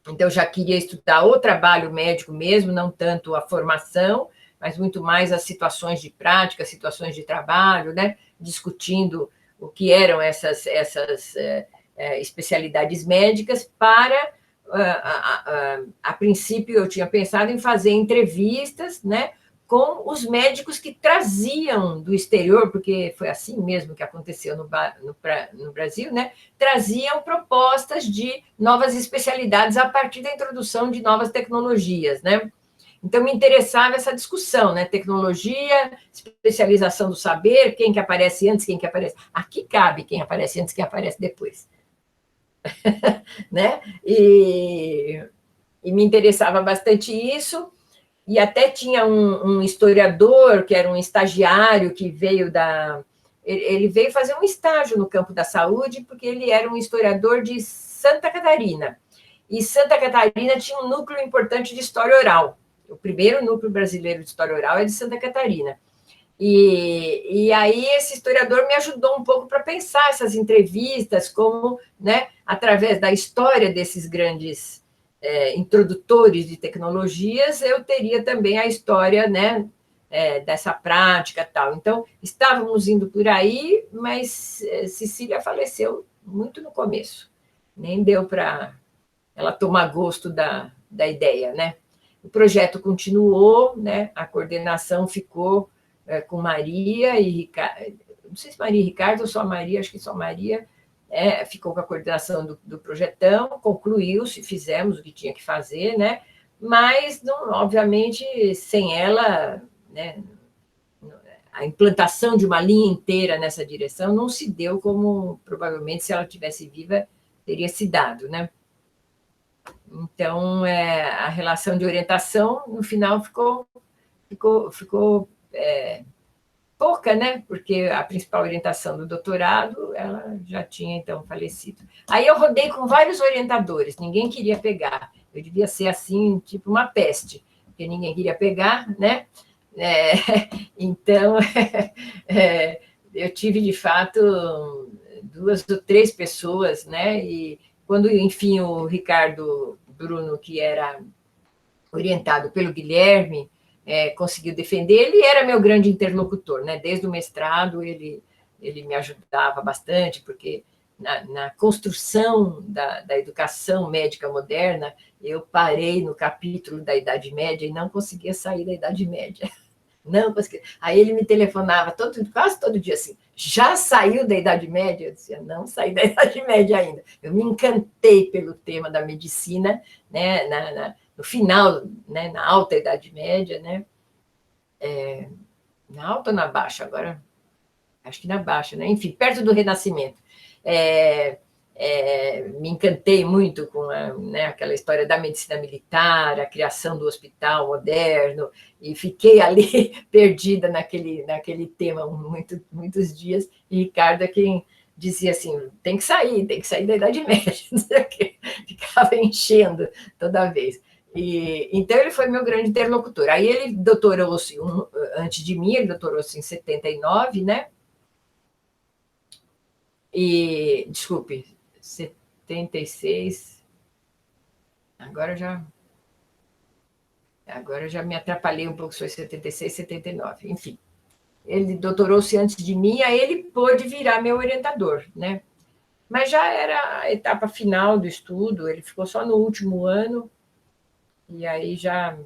S5: Então, eu já queria estudar o trabalho médico mesmo, não tanto a formação, mas muito mais as situações de prática, situações de trabalho, né? Discutindo o que eram essas especialidades médicas para... a princípio, eu tinha pensado em fazer entrevistas, né, com os médicos que traziam do exterior, porque foi assim mesmo que aconteceu no Brasil, né, traziam propostas de novas especialidades a partir da introdução de novas tecnologias, né? Então, me interessava essa discussão, né? Tecnologia, especialização do saber, quem que aparece antes, quem que aparece... Aqui cabe quem aparece antes, quem aparece depois. Né? E me interessava bastante isso, e até tinha um historiador, que era um estagiário, que veio ele veio fazer um estágio no campo da saúde, porque ele era um historiador de Santa Catarina, e Santa Catarina tinha um núcleo importante de história oral. O primeiro núcleo brasileiro de história oral é de Santa Catarina. E aí esse historiador me ajudou um pouco para pensar essas entrevistas, como, né, através da história desses grandes introdutores de tecnologias, eu teria também a história, né, dessa prática e tal. Então, estávamos indo por aí, mas Cecília faleceu muito no começo. Nem deu para ela tomar gosto da ideia, né? O projeto continuou, né? A coordenação ficou com Maria e Ricardo, não sei se Maria e Ricardo ou só Maria, acho que só Maria, ficou com a coordenação do projetão, concluiu-se, fizemos o que tinha que fazer, né? Mas, não, obviamente, sem ela, né, a implantação de uma linha inteira nessa direção não se deu como, provavelmente, se ela tivesse viva, teria se dado, né? Então, a relação de orientação, no final, ficou pouca, né? Porque a principal orientação do doutorado, ela já tinha, então, falecido. Aí eu rodei com vários orientadores, ninguém queria pegar. Eu devia ser, assim, tipo uma peste, porque ninguém queria pegar, né? Então, eu tive, de fato, 2 ou 3 pessoas, né? E quando, enfim, o Ricardo Bruno, que era orientado pelo Guilherme, conseguiu defender, ele era meu grande interlocutor, né? Desde o mestrado, ele me ajudava bastante, porque na construção da educação médica moderna, eu parei no capítulo da Idade Média e não conseguia sair da Idade Média. Não conseguia. Aí ele me telefonava quase todo dia assim, já saiu da Idade Média? Eu dizia, não saí da Idade Média ainda. Eu me encantei pelo tema da medicina, né, no final, né, na alta Idade Média, né? Na alta ou na baixa? Agora, acho que na baixa, né? Enfim, perto do Renascimento. Me encantei muito com aquela história da medicina militar, a criação do hospital moderno, e fiquei ali perdida naquele tema muitos dias, e Ricardo é quem dizia assim, tem que sair da Idade Média, não sei o quê. Ficava enchendo toda vez. Então, ele foi meu grande interlocutor. Aí ele doutorou-se, antes de mim, ele doutorou-se em 79, né? Desculpe, 76. Agora já me atrapalhei um pouco, foi 76, 79. Enfim, ele doutorou-se antes de mim, aí ele pôde virar meu orientador, né? Mas já era a etapa final do estudo, ele ficou só no último ano, e aí já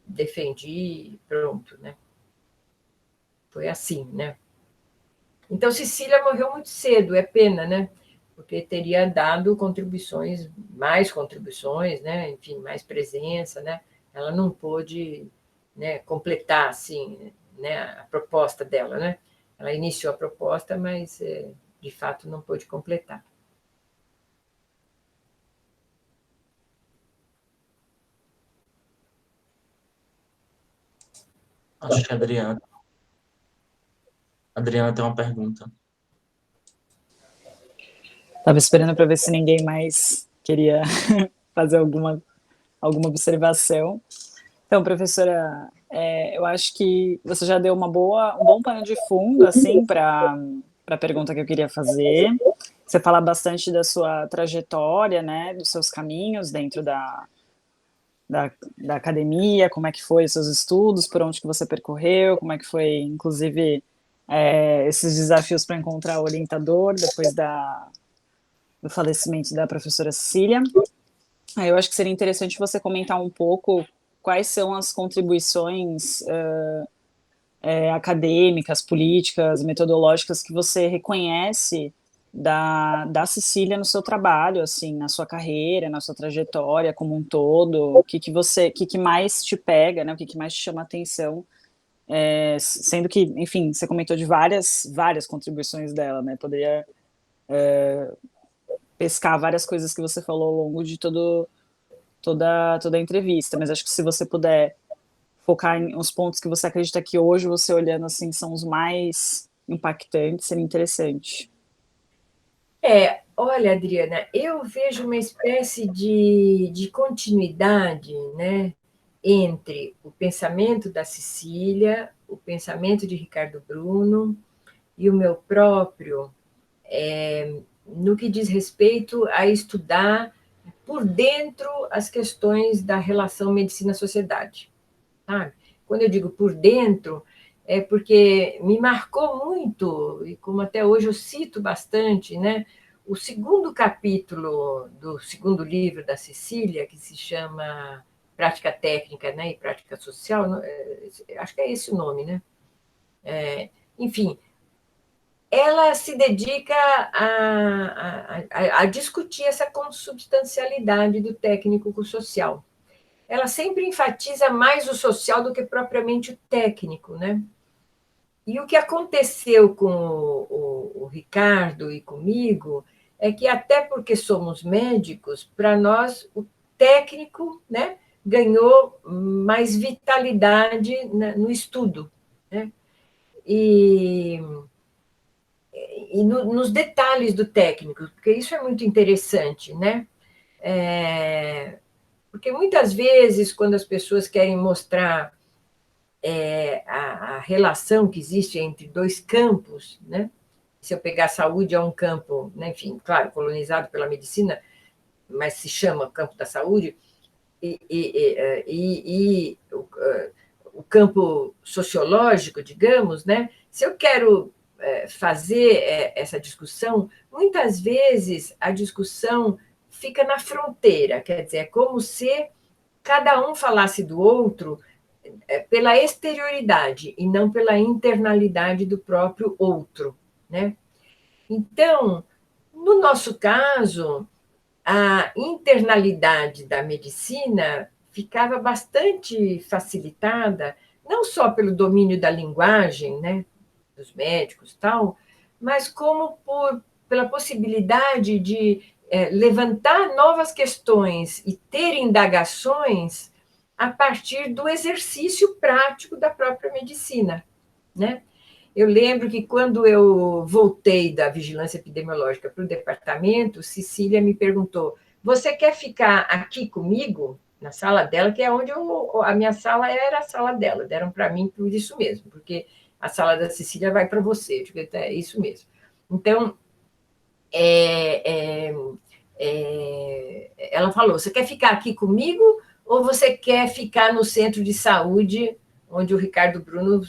S5: defendi, pronto, né? Foi assim, né? Então, Cecília morreu muito cedo, é pena, né? Porque teria dado mais contribuições, né? Enfim, mais presença, né? Ela não pôde, né, completar, assim, né, a proposta dela, né? Ela iniciou a proposta, mas, de fato, não pôde completar.
S1: Acho que a Adriana tem uma pergunta.
S6: Estava esperando para ver se ninguém mais queria fazer alguma observação. Então, professora, eu acho que você já deu um bom pano de fundo, assim, para a pergunta que eu queria fazer. Você fala bastante da sua trajetória, né, dos seus caminhos dentro da academia, como é que foi os seus estudos, por onde que você percorreu, como é que foi, inclusive, esses desafios para encontrar o orientador depois do falecimento da professora Cecília. Eu acho que seria interessante você comentar um pouco quais são as contribuições acadêmicas, políticas, metodológicas que você reconhece da Cecília no seu trabalho, assim, na sua carreira, na sua trajetória como um todo, o que mais te pega, né, o que mais te chama a atenção, sendo que, enfim, você comentou de várias contribuições dela, né, poderia pescar várias coisas que você falou ao longo de toda a entrevista, mas acho que se você puder focar em uns pontos que você acredita que hoje, você olhando assim, são os mais impactantes, seria interessante.
S5: Olha, Adriana, eu vejo uma espécie de continuidade, né, entre o pensamento da Cecília, o pensamento de Ricardo Bruno e o meu próprio, no que diz respeito a estudar por dentro as questões da relação medicina-sociedade. Sabe? Quando eu digo por dentro, é porque me marcou muito, e como até hoje eu cito bastante, né, o segundo capítulo do segundo livro da Cecília, que se chama prática técnica, né, e prática social, acho que é esse o nome, né? Enfim, ela se dedica a discutir essa consubstancialidade do técnico com o social. Ela sempre enfatiza mais o social do que propriamente o técnico, né? E o que aconteceu com o Ricardo e comigo é que, até porque somos médicos, para nós o técnico, né, ganhou mais vitalidade no estudo, né? E nos detalhes do técnico, porque isso é muito interessante, né? Porque muitas vezes, quando as pessoas querem mostrar a relação que existe entre dois campos, né? Se eu pegar a saúde, é um campo, né, enfim, claro, colonizado pela medicina, mas se chama campo da saúde, e o campo sociológico, digamos, né? Se eu quero fazer essa discussão, muitas vezes a discussão fica na fronteira, quer dizer, é como se cada um falasse do outro pela exterioridade e não pela internalidade do próprio outro, né? Então, no nosso caso, a internalidade da medicina ficava bastante facilitada, não só pelo domínio da linguagem, né, dos médicos, tal, mas como pela possibilidade de levantar novas questões e ter indagações a partir do exercício prático da própria medicina, né? Eu lembro que, quando eu voltei da vigilância epidemiológica para o departamento, Cecília me perguntou: você quer ficar aqui comigo, na sala dela, que é onde a minha sala era a sala dela, deram para mim por isso mesmo, porque a sala da Cecília vai para você, eu digo, é isso mesmo. Então, ela falou: você quer ficar aqui comigo ou você quer ficar no centro de saúde, onde o Ricardo Bruno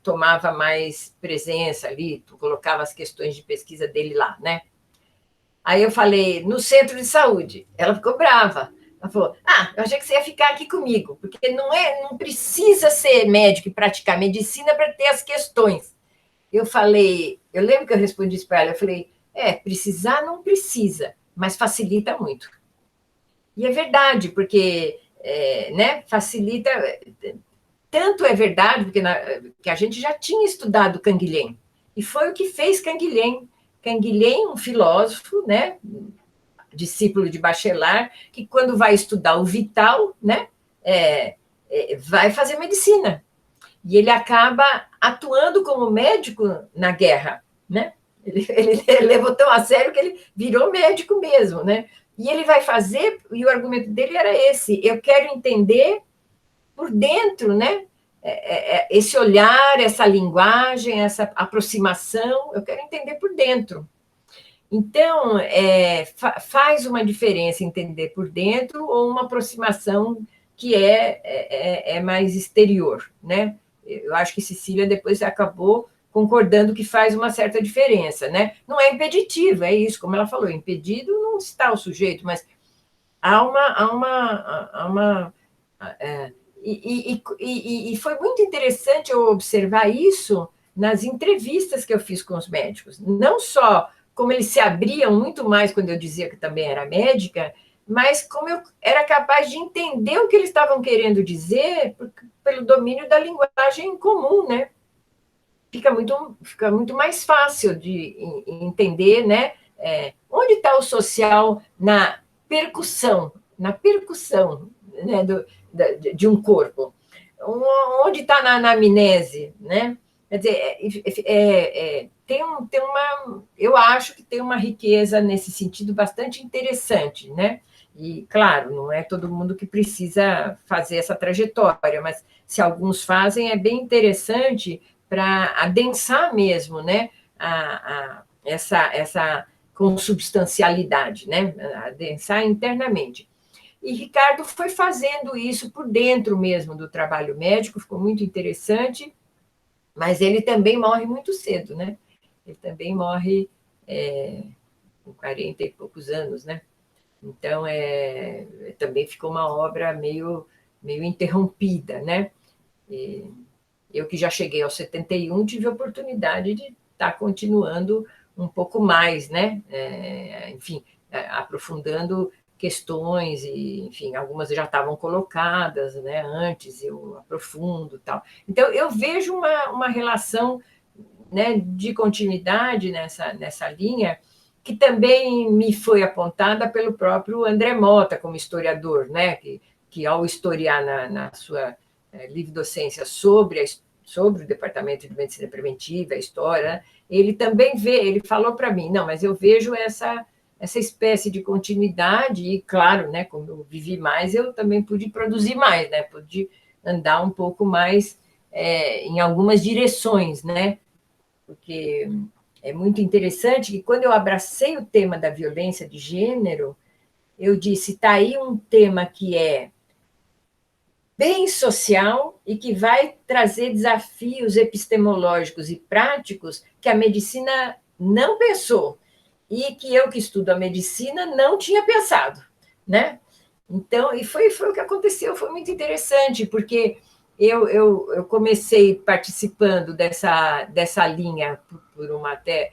S5: tomava mais presença ali, colocava as questões de pesquisa dele lá, né? Aí eu falei: no centro de saúde. Ela ficou brava. Ela falou: eu achei que você ia ficar aqui comigo, porque não precisa ser médico e praticar medicina para ter as questões. Eu lembro que eu respondi isso para ela, eu falei: precisar não precisa, mas facilita muito. E é verdade, porque né, facilita. Tanto é verdade que a gente já tinha estudado Canguilhem, e foi o que fez Canguilhem. Canguilhem, um filósofo, né, discípulo de Bachelard, que, quando vai estudar o vital, né, vai fazer medicina. E ele acaba atuando como médico na guerra, né? Ele levou tão a sério que ele virou médico mesmo, né? E ele vai fazer, e o argumento dele era esse: eu quero entender por dentro, né? Esse olhar, essa linguagem, essa aproximação, eu quero entender por dentro. Então, faz uma diferença entender por dentro ou uma aproximação que é mais exterior, né? Eu acho que Cecília depois acabou concordando que faz uma certa diferença, né? Não é impeditivo, é isso, como ela falou, impedido não está o sujeito, mas há uma e foi muito interessante eu observar isso nas entrevistas que eu fiz com os médicos. Não só como eles se abriam muito mais quando eu dizia que também era médica, mas como eu era capaz de entender o que eles estavam querendo dizer pelo domínio da linguagem comum, né? Fica muito mais fácil de entender, né? Onde está o social na percussão, né, de um corpo? Onde está na anamnese, né? Quer dizer, eu acho que tem uma riqueza nesse sentido bastante interessante, né? E, claro, não é todo mundo que precisa fazer essa trajetória, mas se alguns fazem, é bem interessante para adensar mesmo, né? Essa consubstancialidade, né? Adensar internamente. E Ricardo foi fazendo isso por dentro mesmo do trabalho médico, ficou muito interessante, mas ele também morre muito cedo, né? Ele também morre com 40 e poucos anos, né? Então, também ficou uma obra meio interrompida, né? Eu que já cheguei aos 71, tive a oportunidade de estar continuando um pouco mais, né? Enfim, aprofundando questões, e, enfim, algumas já estavam colocadas, né? Antes eu aprofundo e tal. Então, eu vejo uma relação, né, de continuidade nessa linha, que também me foi apontada pelo próprio André Mota, como historiador, né? Que ao historiar na sua livre docência sobre o Departamento de Medicina Preventiva, a história, né? Ele também ele falou para mim, não, mas eu vejo essa espécie de continuidade, e claro, né, como eu vivi mais, eu também pude produzir mais, né, pude andar um pouco mais em algumas direções, né, porque é muito interessante que quando eu abracei o tema da violência de gênero, eu disse, está aí um tema que é bem social e que vai trazer desafios epistemológicos e práticos que a medicina não pensou e que eu que estudo a medicina não tinha pensado, né? Então, e foi o que aconteceu, foi muito interessante, porque eu comecei participando dessa linha por uma até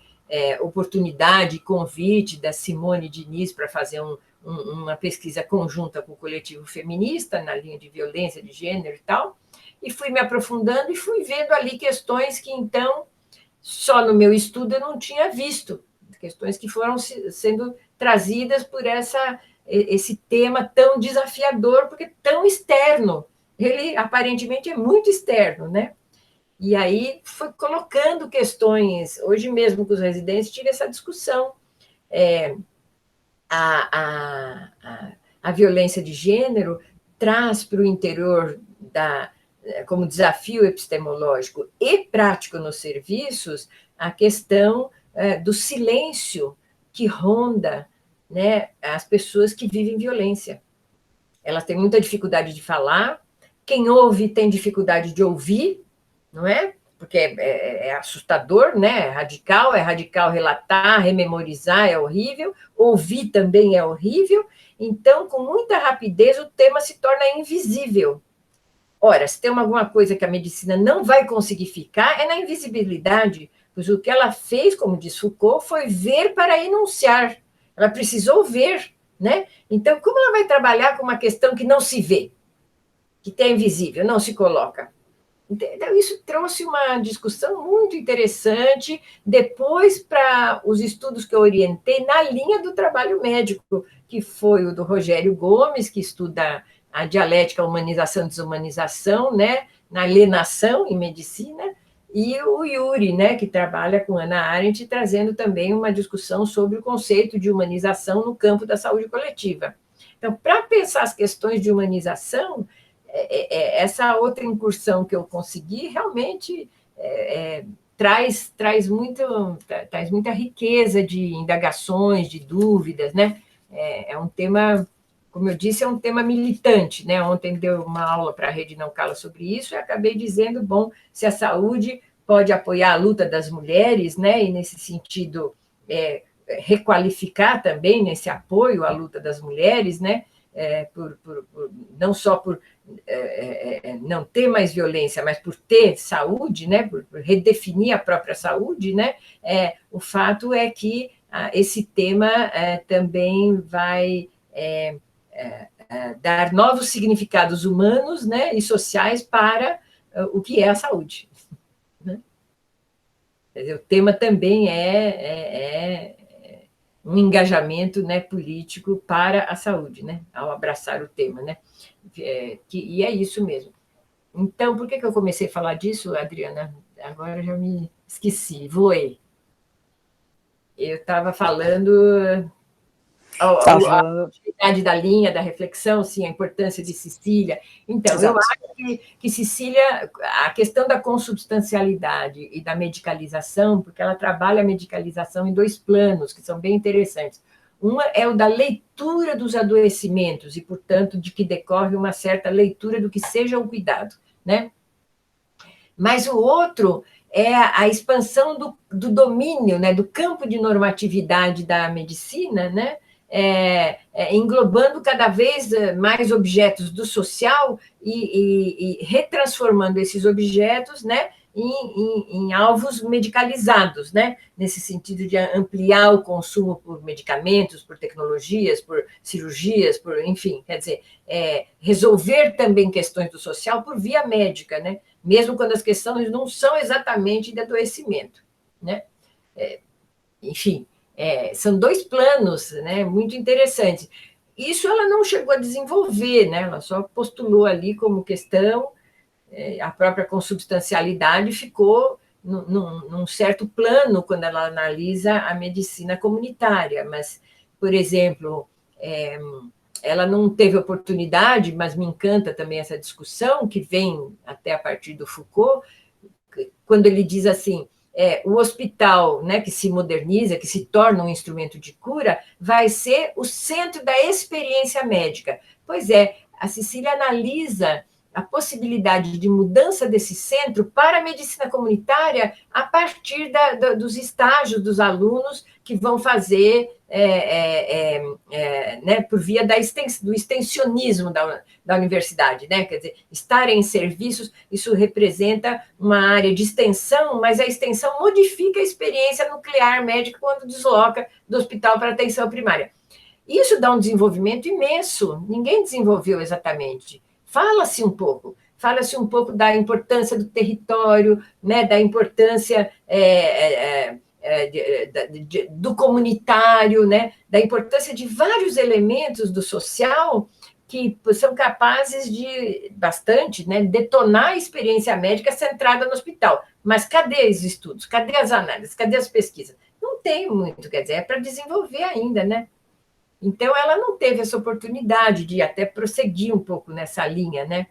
S5: oportunidade, convite da Simone Diniz para fazer uma pesquisa conjunta com o coletivo feminista na linha de violência de gênero e tal, e fui me aprofundando e fui vendo ali questões que, então, só no meu estudo eu não tinha visto, questões que foram sendo trazidas por esse tema tão desafiador, porque tão externo. Ele, aparentemente, é muito externo, né? E aí foi colocando questões. Hoje mesmo, com os residentes, tive essa discussão. A violência de gênero traz para o interior como desafio epistemológico e prático nos serviços a questão do silêncio que ronda, né, as pessoas que vivem violência. Elas têm muita dificuldade de falar, quem ouve tem dificuldade de ouvir, não é? Porque é assustador, né? É radical relatar, rememorizar é horrível, ouvir também é horrível, então, com muita rapidez, o tema se torna invisível. Ora, se tem alguma coisa que a medicina não vai conseguir ficar, é na invisibilidade, pois o que ela fez, como diz Foucault, foi ver para enunciar. Ela precisou ver, né? Então, como ela vai trabalhar com uma questão que não se vê, que é invisível, não se coloca? Então, isso trouxe uma discussão muito interessante, depois para os estudos que eu orientei na linha do trabalho médico, que foi o do Rogério Gomes, que estuda a dialética, humanização e desumanização, né, na alienação em medicina, e o Yuri, né, que trabalha com Hannah Arendt, trazendo também uma discussão sobre o conceito de humanização no campo da saúde coletiva. Então, para pensar as questões de humanização, essa outra incursão que eu consegui realmente traz muita riqueza de indagações, de dúvidas, né? É um tema, como eu disse, é um tema militante, né? Ontem deu uma aula para a Rede Não Cala sobre isso e acabei dizendo, bom, se a saúde pode apoiar a luta das mulheres, né? E nesse sentido requalificar também nesse apoio à luta das mulheres, né? Não só por não ter mais violência, mas por ter saúde, né, por redefinir a própria saúde, né, o fato é que esse tema também vai dar novos significados humanos, né, e sociais para o que é a saúde. Né? Quer dizer, o tema também é um engajamento, né, político para a saúde, né, ao abraçar o tema, né, e é isso mesmo. Então, por que eu comecei a falar disso, Adriana? Agora eu já me esqueci, voei. Eu estava falando a utilidade da linha, da reflexão, sim, a importância de Cecília. Então, exato. Eu acho que Cecília, a questão da consubstancialidade e da medicalização, porque ela trabalha a medicalização em dois planos, que são bem interessantes. Uma é o da leitura dos adoecimentos e, portanto, de que decorre uma certa leitura do que seja o cuidado, né? Mas o outro é a expansão do domínio, né, do campo de normatividade da medicina, né, englobando cada vez mais objetos do social e retransformando esses objetos, né, em alvos medicalizados, né, nesse sentido de ampliar o consumo por medicamentos, por tecnologias, por cirurgias, enfim, quer dizer, resolver também questões do social por via médica, né, mesmo quando as questões não são exatamente de adoecimento, né, enfim, são dois planos, né, muito interessantes. Isso ela não chegou a desenvolver, né, ela só postulou ali como questão. A própria consubstancialidade ficou num certo plano quando ela analisa a medicina comunitária, mas, por exemplo, ela não teve oportunidade, mas me encanta também essa discussão, que vem até a partir do Foucault, quando ele diz assim, o hospital, né, que se moderniza, que se torna um instrumento de cura, vai ser o centro da experiência médica. Pois é, a Cecília analisa a possibilidade de mudança desse centro para a medicina comunitária a partir dos estágios dos alunos que vão fazer, né, por via do extensionismo da universidade, né? Quer dizer, estarem em serviços, isso representa uma área de extensão, mas a extensão modifica a experiência nuclear médica quando desloca do hospital para a atenção primária. Isso dá um desenvolvimento imenso, ninguém desenvolveu exatamente. Fala-se um pouco da importância do território, né, da importância do comunitário, né, da importância de vários elementos do social que são capazes de, bastante, né, detonar a experiência médica centrada no hospital. Mas cadê os estudos? Cadê as análises? Cadê as pesquisas? Não tem muito, quer dizer, é para desenvolver ainda, né? Então, ela não teve essa oportunidade de até prosseguir um pouco nessa linha, né?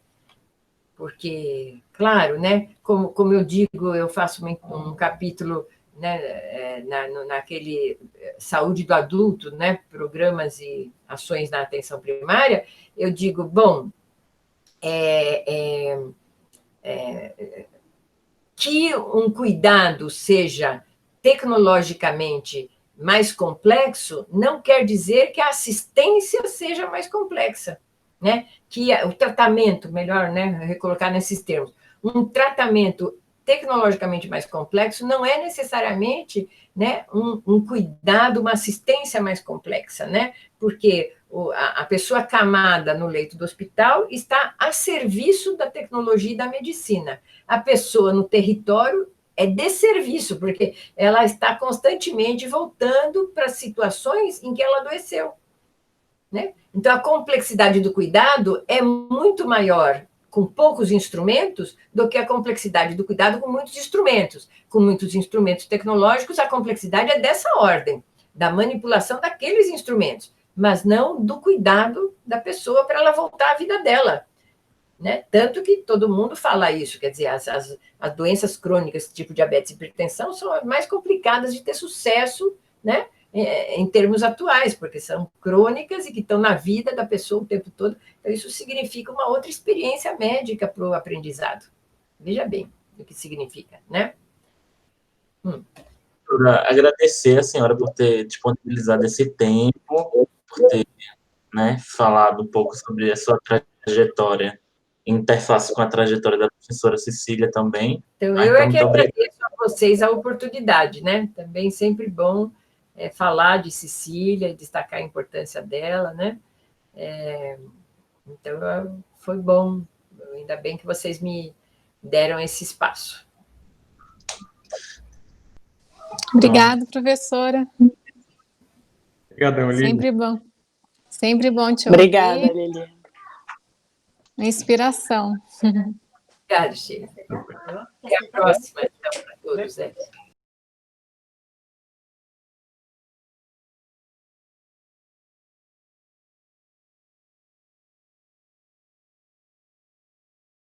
S5: Porque, claro, né, como eu digo, eu faço um capítulo, né, naquele saúde do adulto, né, programas e ações na atenção primária, eu digo, bom, que um cuidado seja tecnologicamente mais complexo não quer dizer que a assistência seja mais complexa, né? Que o tratamento, melhor, né, recolocar nesses termos, um tratamento tecnologicamente mais complexo não é necessariamente, né, um cuidado, uma assistência mais complexa, né? Porque a pessoa acamada no leito do hospital está a serviço da tecnologia e da medicina. A pessoa no território é desserviço, porque ela está constantemente voltando para situações em que ela adoeceu, né? Então, a complexidade do cuidado é muito maior com poucos instrumentos do que a complexidade do cuidado com muitos instrumentos. Com muitos instrumentos tecnológicos, a complexidade é dessa ordem, da manipulação daqueles instrumentos, mas não do cuidado da pessoa para ela voltar à vida dela, né? Tanto que todo mundo fala isso, quer dizer, as doenças crônicas, tipo diabetes e hipertensão, são as mais complicadas de ter sucesso, né, em termos atuais, porque são crônicas e que estão na vida da pessoa o tempo todo. Então, isso significa uma outra experiência médica para o aprendizado. Veja bem o que significa, né?
S1: Agradecer a senhora por ter disponibilizado esse tempo, por ter, né, falado um pouco sobre a sua trajetória, interface com a trajetória da professora Cecília também.
S5: Então, eu é que agradeço a vocês a oportunidade, né? Também sempre bom falar de Cecília, destacar a importância dela, né? Então, foi bom. Ainda bem que vocês me deram esse espaço.
S2: Obrigada, professora.
S3: Obrigadão, Lili.
S2: Sempre bom te ouvir.
S6: Obrigada, Lili.
S2: Uma inspiração.
S5: Obrigada, Sheila. Até a próxima, então, para todos.